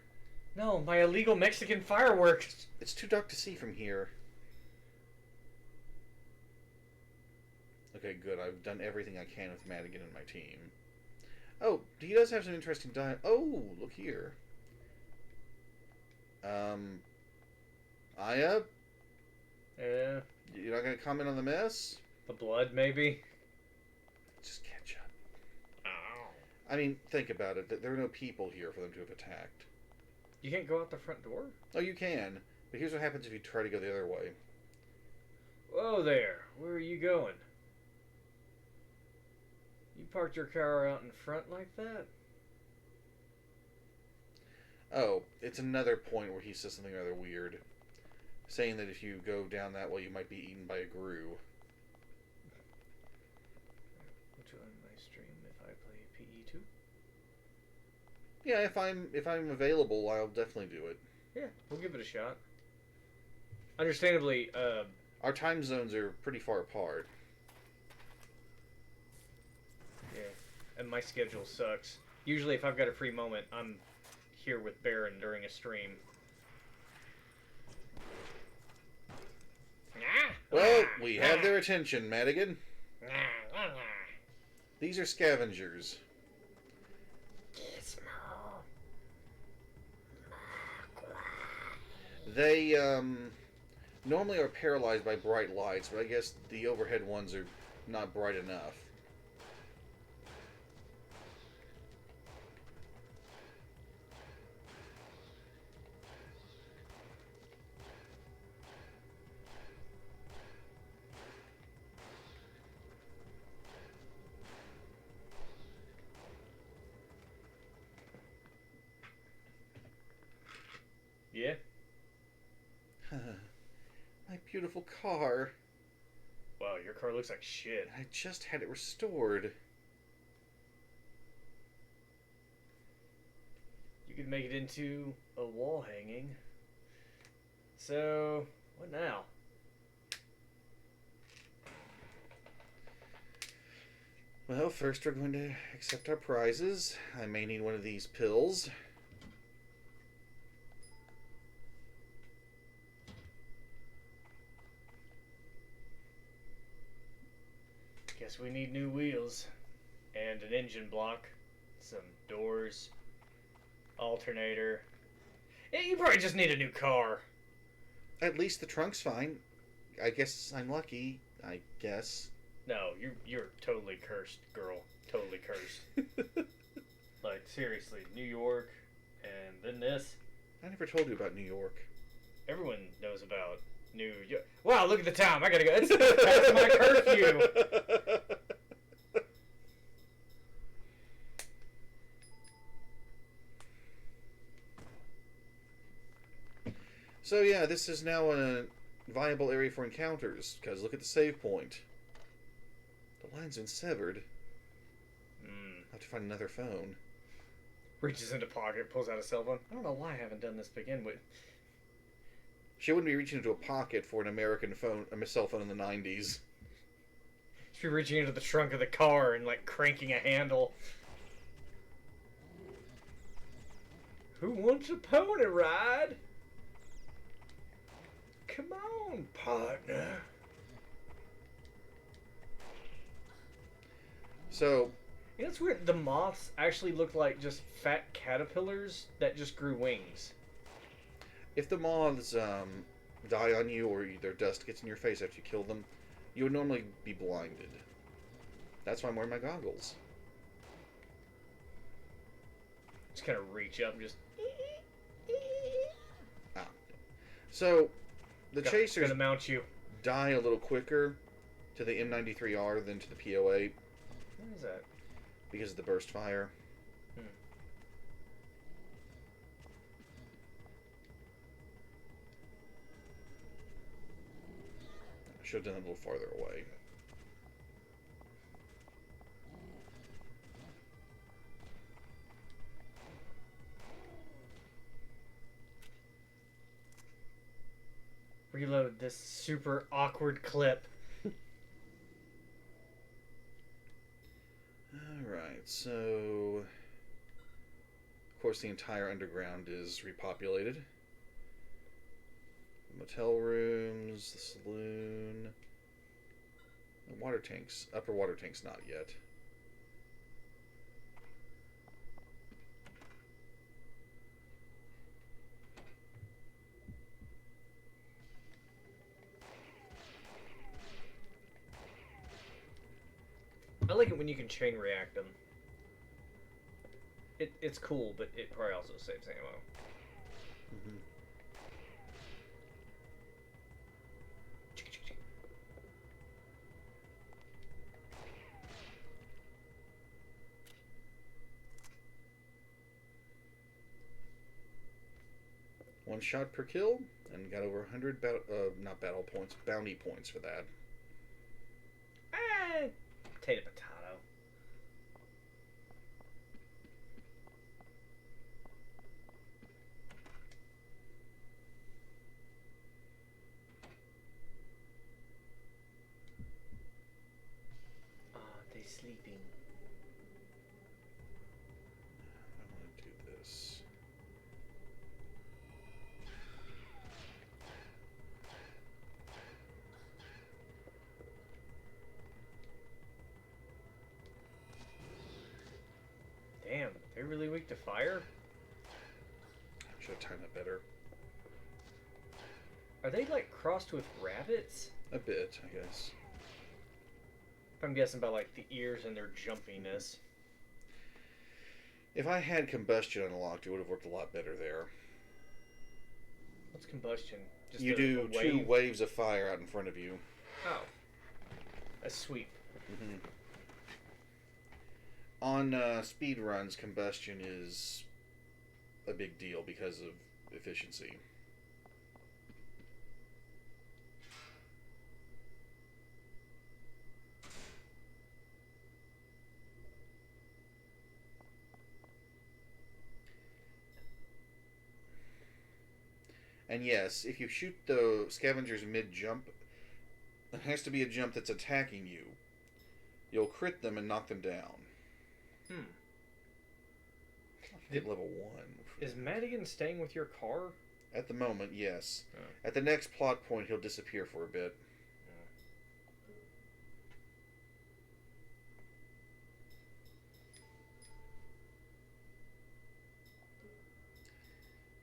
No, my illegal Mexican fireworks! It's too dark to see from here. Okay, good. I've done everything I can with Madigan and my team. Oh, he does have some interesting dialogue. Oh, look here. Aya? Yeah. You're not going to comment on the mess? The blood, maybe? Just catch up. Ow. I mean, think about it. There are no people here for them to have attacked. You can't go out the front door? Oh, you can. But here's what happens if you try to go the other way. Whoa there. Where are you going? You parked your car out in front like that? Oh, it's another point where he says something rather weird. Saying that if you go down that way, you might be eaten by a grue. Will join my stream if I play PE2? Yeah, if I'm available, I'll definitely do it. Yeah, we'll give it a shot. Understandably, Our time zones are pretty far apart. yeah, and my schedule sucks. Usually, if I've got a free moment, I'm here with Baron during a stream. Well, we have their attention, Madigan. These are scavengers. They normally are paralyzed by bright lights, but I guess the overhead ones are not bright enough. Yeah? My beautiful car. Wow, your car looks like shit. I just had it restored. You could make it into a wall hanging. So, what now? Well, first we're going to accept our prizes. I may need one of these pills. Guess we need new wheels. And an engine block. Some doors. Alternator. Yeah, you probably just need a new car. At least the trunk's fine. I guess I'm lucky. I guess. No, you're totally cursed, girl. Totally cursed. Like, seriously, New York, and then this. I never told you about New York. Everyone knows about New York. Wow, look at the time. I gotta go. That's my curfew. So yeah, this is now a viable area for encounters, because look at the save point. The line's been severed. I'll have to find another phone. Reaches into pocket, pulls out a cell phone. I don't know why I haven't done this to begin with. She wouldn't be reaching into a pocket for an American phone, a cell phone in the 90s. She'd be reaching into the trunk of the car and, like, cranking a handle. Who wants a pony ride? Come on, partner. So, You know, it's weird. The moths actually look like just fat caterpillars that just grew wings. if the moths die on you or their dust gets in your face after you kill them, you would normally be blinded. That's why I'm wearing my goggles. Just kind of reach up and just... Ah. So, the chasers gonna mount you. die a little quicker to the M93R than to the PO8 What is that? because of the burst fire. I should have done it a little farther away. Reload this super awkward clip. Alright, so... Of course, the entire underground is repopulated. Motel rooms, the saloon... The water tanks. Upper water tanks, not yet. I like it when you can chain react them. It's cool, but it probably also saves ammo. Mm-hmm. One shot per kill, and got over 100 not battle points, bounty points for that. Potato potato. sleeping. I want to do this. Damn, they're really weak to fire? I should have timed that better. Are they like crossed with rabbits? A bit, I guess. I'm guessing by like the ears and their jumpiness. If I had combustion unlocked, it would have worked a lot better there. What's combustion? Just You do a two wave? waves of fire out in front of you. Oh. A sweep. Mm-hmm. On speed runs, combustion is a big deal because of efficiency. And yes, if you shoot the scavengers mid-jump, it has to be a jump that's attacking you. You'll crit them and knock them down. Hit level 1. Is Madigan staying with your car? At the moment, yes. Oh. At the next plot point, he'll disappear for a bit.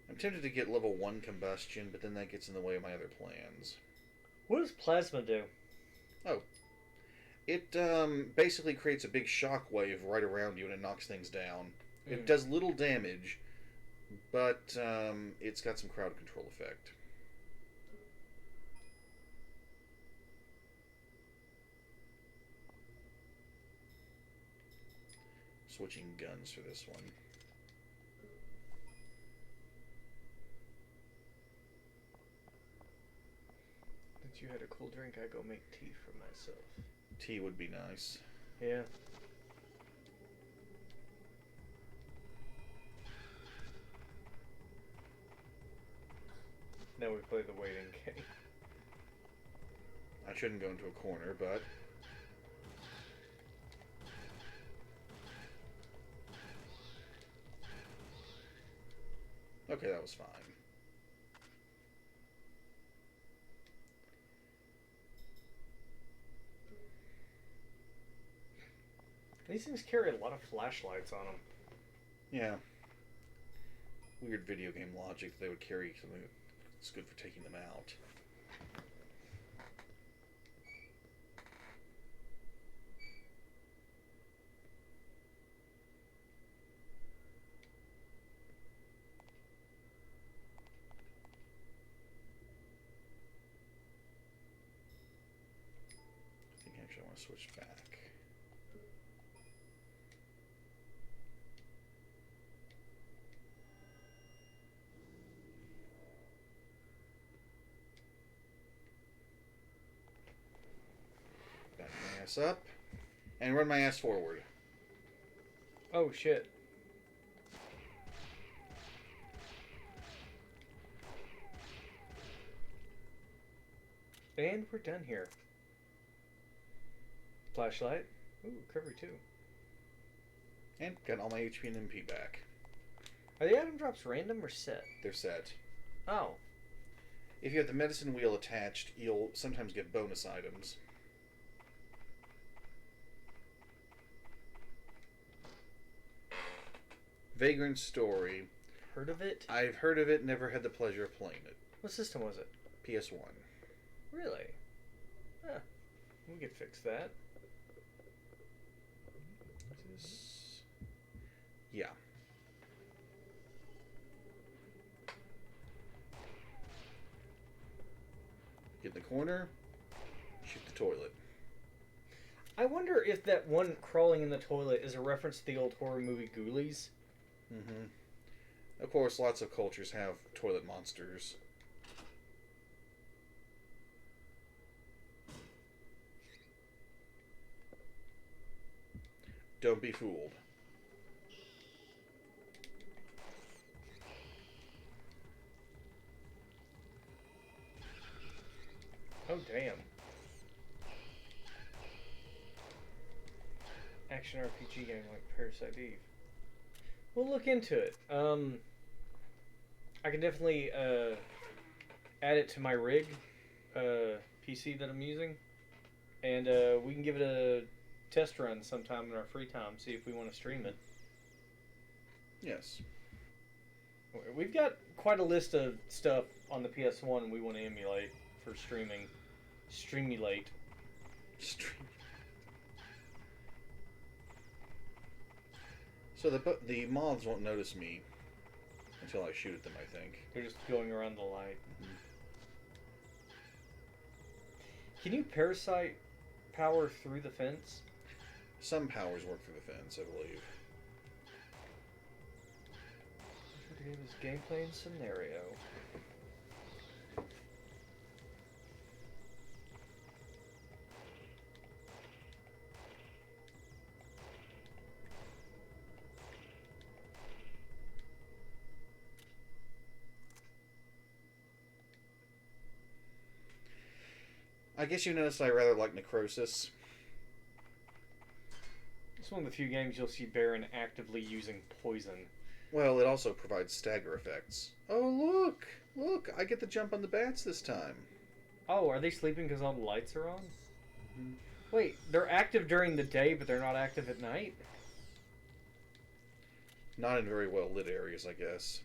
I'm tempted to get level 1 combustion, but then that gets in the way of my other plans. What does plasma do? Oh. It basically creates a big shock wave right around you and it knocks things down. It does little damage, but it's got some crowd control effect. Switching guns for this one. Since you had a cool drink, I go make tea for myself. Tea would be nice. Yeah. Now we play the waiting game. I shouldn't go into a corner, but... Okay, that was fine. These things carry a lot of flashlights on them. Yeah. Weird video game logic. They would carry something that's good for taking them out. I think actually I want to switch back. Back my ass up and run my ass forward. Oh shit. And we're done here. Flashlight. Ooh, recovery too. And got all my HP and MP back. Are the item drops random or set? They're set. Oh. If you have the medicine wheel attached, you'll sometimes get bonus items. Vagrant Story. Heard of it? I've heard of it, never had the pleasure of playing it. What system was it? PS1. Really? Huh. We could fix that. Yeah. Get in the corner, shoot the toilet. I wonder if that one crawling in the toilet is a reference to the old horror movie Ghoulies. Mm-hmm. Of course, lots of cultures have toilet monsters. Don't be fooled. Oh, damn. action RPG game like Parasite Eve. We'll look into it. I can definitely add it to my rig PC that I'm using, and we can give it a test run sometime in our free time. See if we want to stream it. Yes. We've got quite a list of stuff on the PS1 we want to emulate for streaming. Streamulate. So the moths won't notice me until I shoot at them, I think. They're just going around the light. Mm-hmm. Can you parasite power through the fence? Some powers work through the fence, I believe. The game is gameplay and scenario. I guess you noticed I rather like Necrosis. It's one of the few games you'll see Baron actively using poison. Well, it also provides stagger effects. Oh, look! Look, I get the jump on the bats this time. Oh, are they sleeping because all the lights are on? Mm-hmm. Wait, they're active during the day, but they're not active at night? Not in very well lit areas, I guess.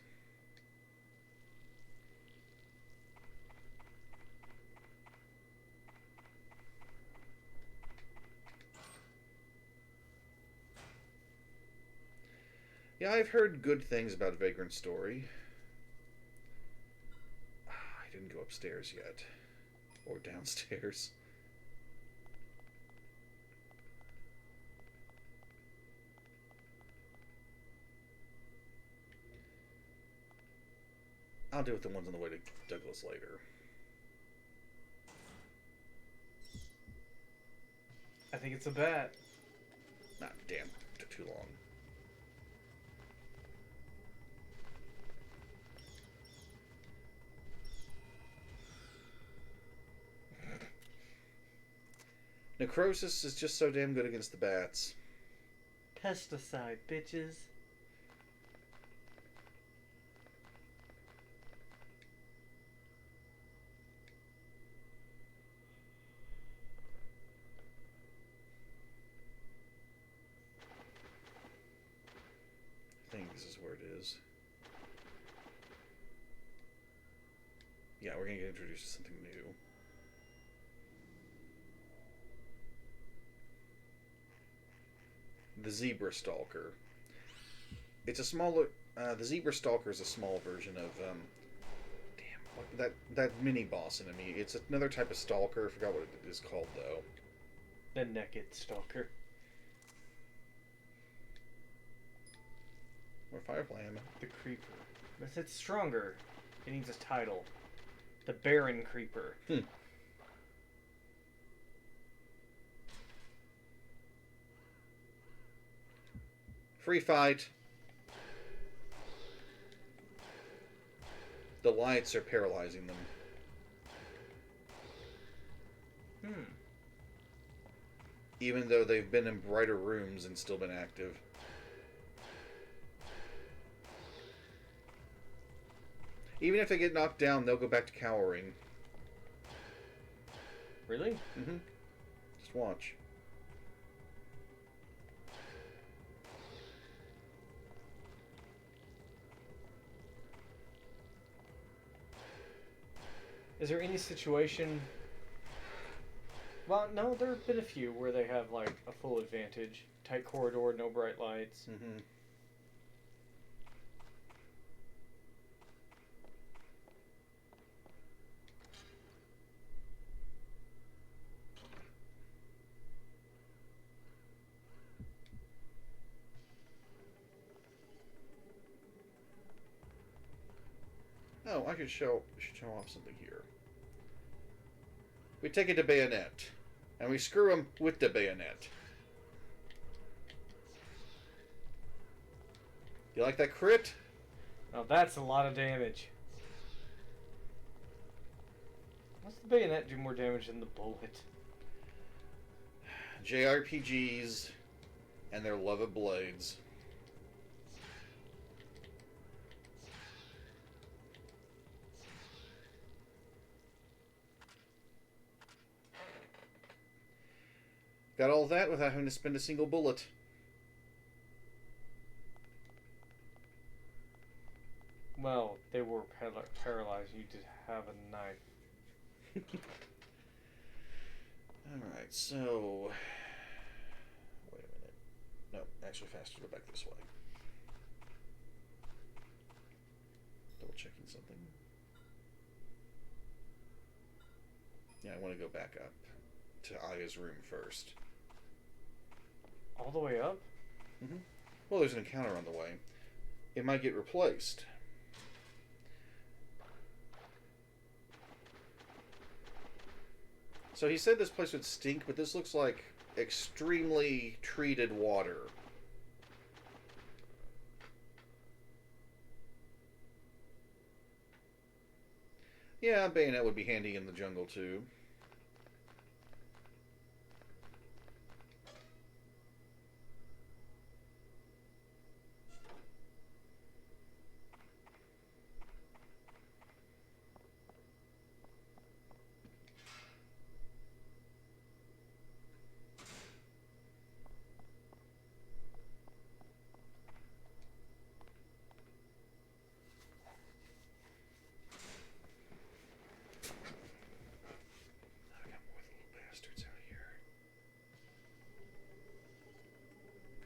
Yeah, I've heard good things about Vagrant's story. I didn't go upstairs yet. Or downstairs. I'll deal with the ones on the way to Douglas later. I think it's a bat. Nah, damn. Took too long. Necrosis is just so damn good against the bats. Pesticide, bitches. I think this is where it is. Yeah, we're gonna get introduced to something new. The Zebra Stalker. It's a smaller. The Zebra Stalker is a small version of. That mini boss enemy. It's another type of stalker. I forgot what it is called though. The naked stalker. Or Firefly ammo. The creeper. But it's stronger. It needs a title. The Baron Creeper. Free fight. The lights are paralyzing them. Even though they've been in brighter rooms and still been active. Even if they get knocked down, they'll go back to cowering. Really? Mm-hmm. Just watch. Is there any situation... Well, no, there have been a few where they have, like, a full advantage. Tight corridor, no bright lights. Mm-hmm. Oh, I should show off something here. We take it to bayonet, and we screw him with the bayonet. You like that crit? Now that's a lot of damage. What's the bayonet do more damage than the bullet? JRPGs and their love of blades. Got all that without having to spend a single bullet. Well, they were paralyzed. You did have a knife. Alright, so... Wait a minute. No, actually faster to go back this way. Double checking something. Yeah, I want to go back up to Aya's room first. All the way up? Mm-hmm. Well, there's an encounter on the way. It might get replaced. So he said this place would stink, but this looks like extremely treated water. Yeah, a bayonet would be handy in the jungle too.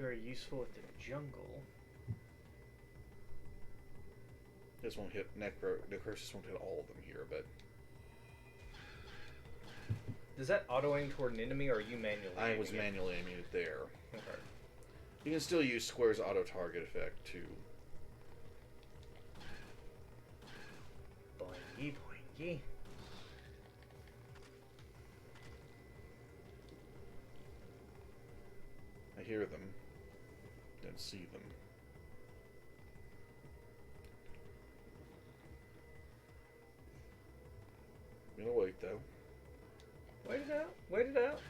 Very useful with the jungle. This won't hit Necrosis won't hit all of them here, but Does that auto aim toward an enemy, or are you manually? I was aiming it? manually aiming it there. Okay. You can still use Square's auto target effect too. Boingy, boingy. I hear them. Don't see them. I'm gonna wait though. Wait it out. Wait it out.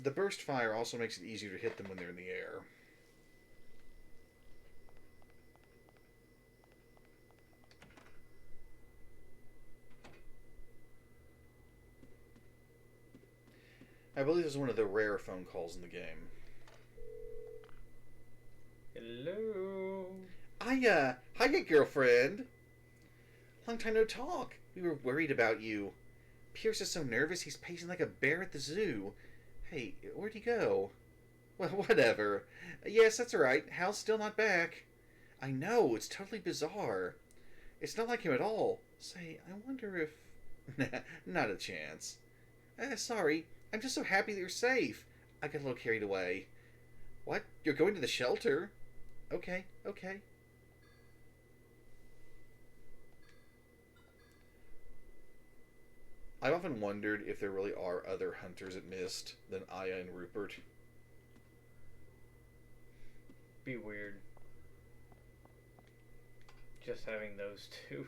The burst fire also makes it easier to hit them when they're in the air. I believe this is one of the rare phone calls in the game. Hello. Hiya, girlfriend. Long time no talk. We were worried about you. Pierce is so nervous he's pacing like a bear at the zoo. Hey, where'd he go? Well, whatever. Yes, that's right. Hal's still not back. I know, it's totally bizarre. It's not like him at all. Say, I wonder if... Nah, not a chance. Sorry, I'm just so happy that you're safe. I got a little carried away. What? You're going to the shelter? Okay. I've often wondered if there really are other hunters at Mist than Aya and Rupert. Be weird. Just having those two.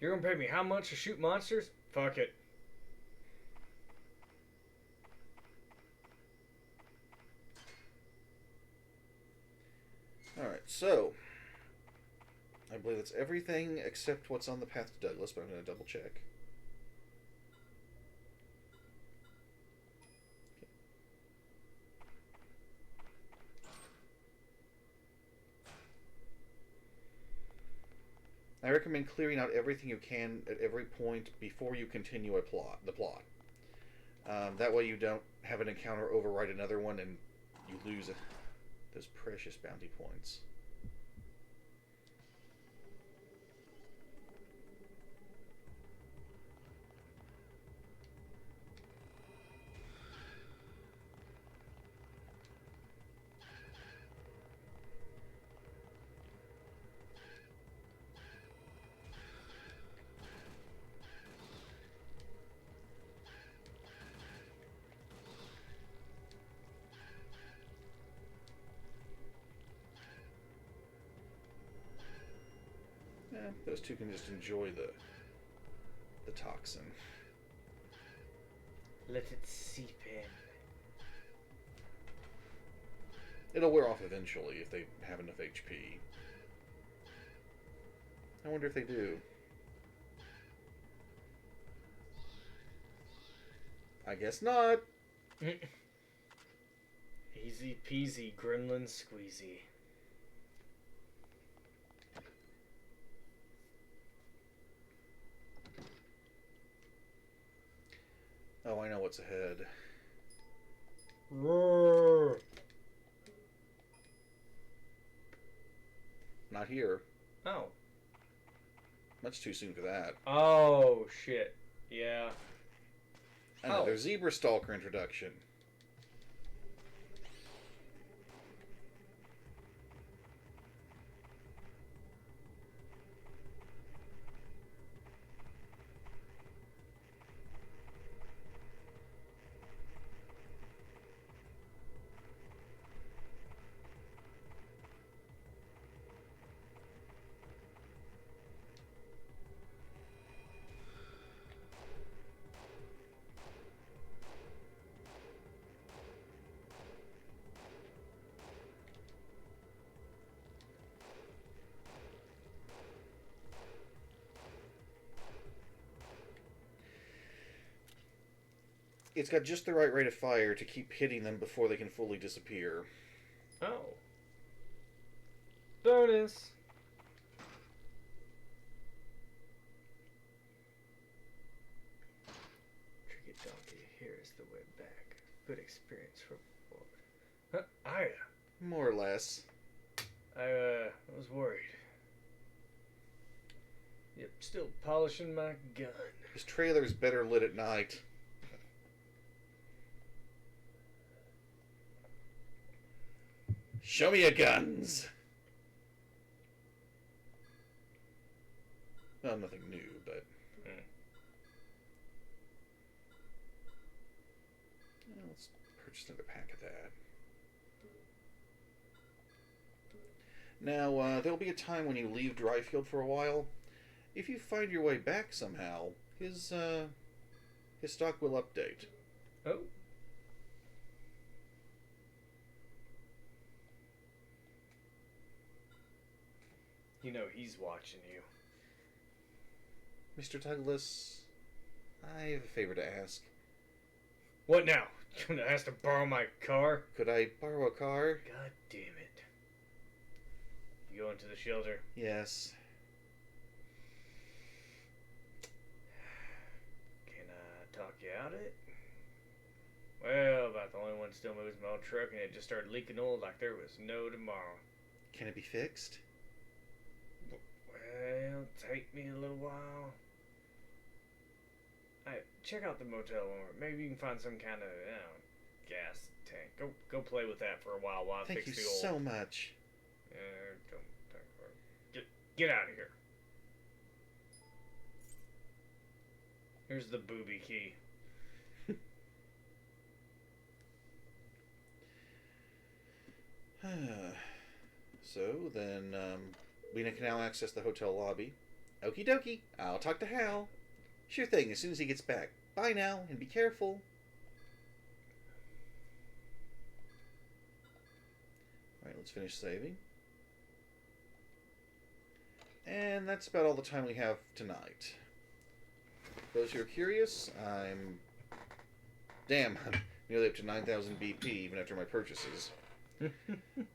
You're gonna pay me how much to shoot monsters? Fuck it. Alright, so... I believe that's everything except what's on the path to Douglas, but I'm going to double check. I recommend clearing out everything you can at every point before you continue the plot. That way you don't have an encounter override another one and you lose those precious bounty points. Those two can just enjoy the toxin. Let it seep in. It'll wear off eventually if they have enough HP. I wonder if they do. I guess not. Easy peasy, gremlin squeezy. Oh, I know what's ahead. Roar. Not here. Oh. Much too soon for that. Oh, shit. Yeah. Another Zebra Stalker introduction. It's got just the right rate of fire to keep hitting them before they can fully disappear. Oh. Bonus. Tricky donkey, here is the way back. Good experience for forward. More or less. I was worried. Yep, still polishing my gun. His trailer's better lit at night. Show me your guns! Well, nothing new, but... Well, let's purchase another pack of that. Now, there'll be a time when you leave Dryfield for a while. If you find your way back somehow, his stock will update. Oh. You know he's watching you. Mr. Douglas, I have a favor to ask. What now? You gonna ask to borrow my car? Could I borrow a car? God damn it. You going to the shelter? Yes. Can I talk you out of it? Well, about the only one still moves my old truck, and it just started leaking oil like there was no tomorrow. Can it be fixed? Well, take me a little while. Hey, check out the motel owner. Maybe you can find some kind of, gas tank. Go play with that for a while I Thank fix you the oil. so much. Don't get out of here. Here's the booby key. So, then, we can now access the hotel lobby. Okie dokie, I'll talk to Hal. Sure thing, as soon as he gets back. Bye now, and be careful. Alright, let's finish saving. And that's about all the time we have tonight. Those who are curious, I'm nearly up to 9,000 BP even after my purchases.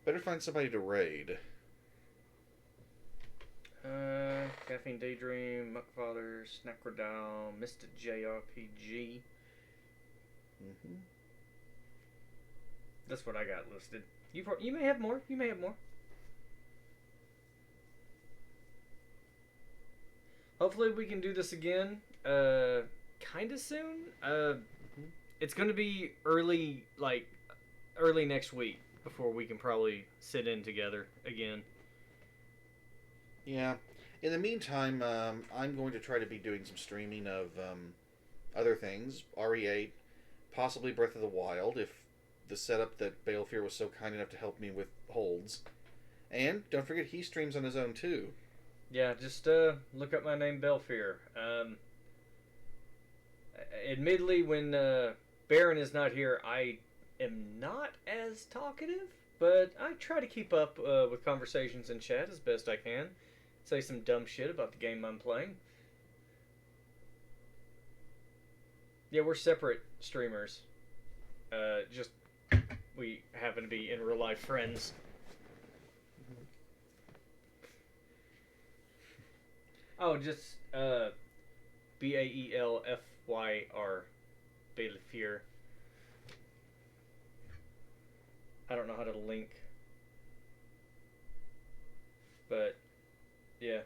Better find somebody to raid. Caffeine Daydream, Muckfather, Snackradal, Mr. JRPG. That's what I got listed. You may have more. You may have more. Hopefully we can do this again. Kind of soon. It's going to be early next week before we can probably sit in together again. Yeah. In the meantime, I'm going to try to be doing some streaming of other things. RE8, possibly Breath of the Wild, if the setup that Balefear was so kind enough to help me with holds. And don't forget, he streams on his own too. Yeah, just look up my name, Balefear. Admittedly, when Baron is not here, I am not as talkative, but I try to keep up with conversations in chat as best I can. Say some dumb shit about the game I'm playing. Yeah, we're separate streamers. Just we happen to be in real life friends. Oh, just Baelfyr, Baelfyr. I don't know how to link, but yeah.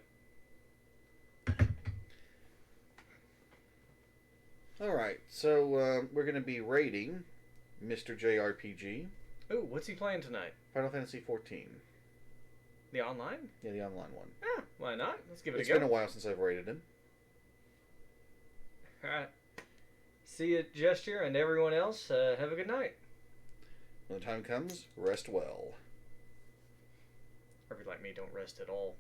All right, so we're going to be rating Mr. JRPG, Ooh, what's he playing tonight? Final Fantasy 14. The online? Yeah, the online one. Ah, why not? Let's give it It's a go. been a while since I've rated him. Alright. See you, Gesture, and everyone else. Have a good night. When the time comes, rest well. Or if you're like me, don't rest at all.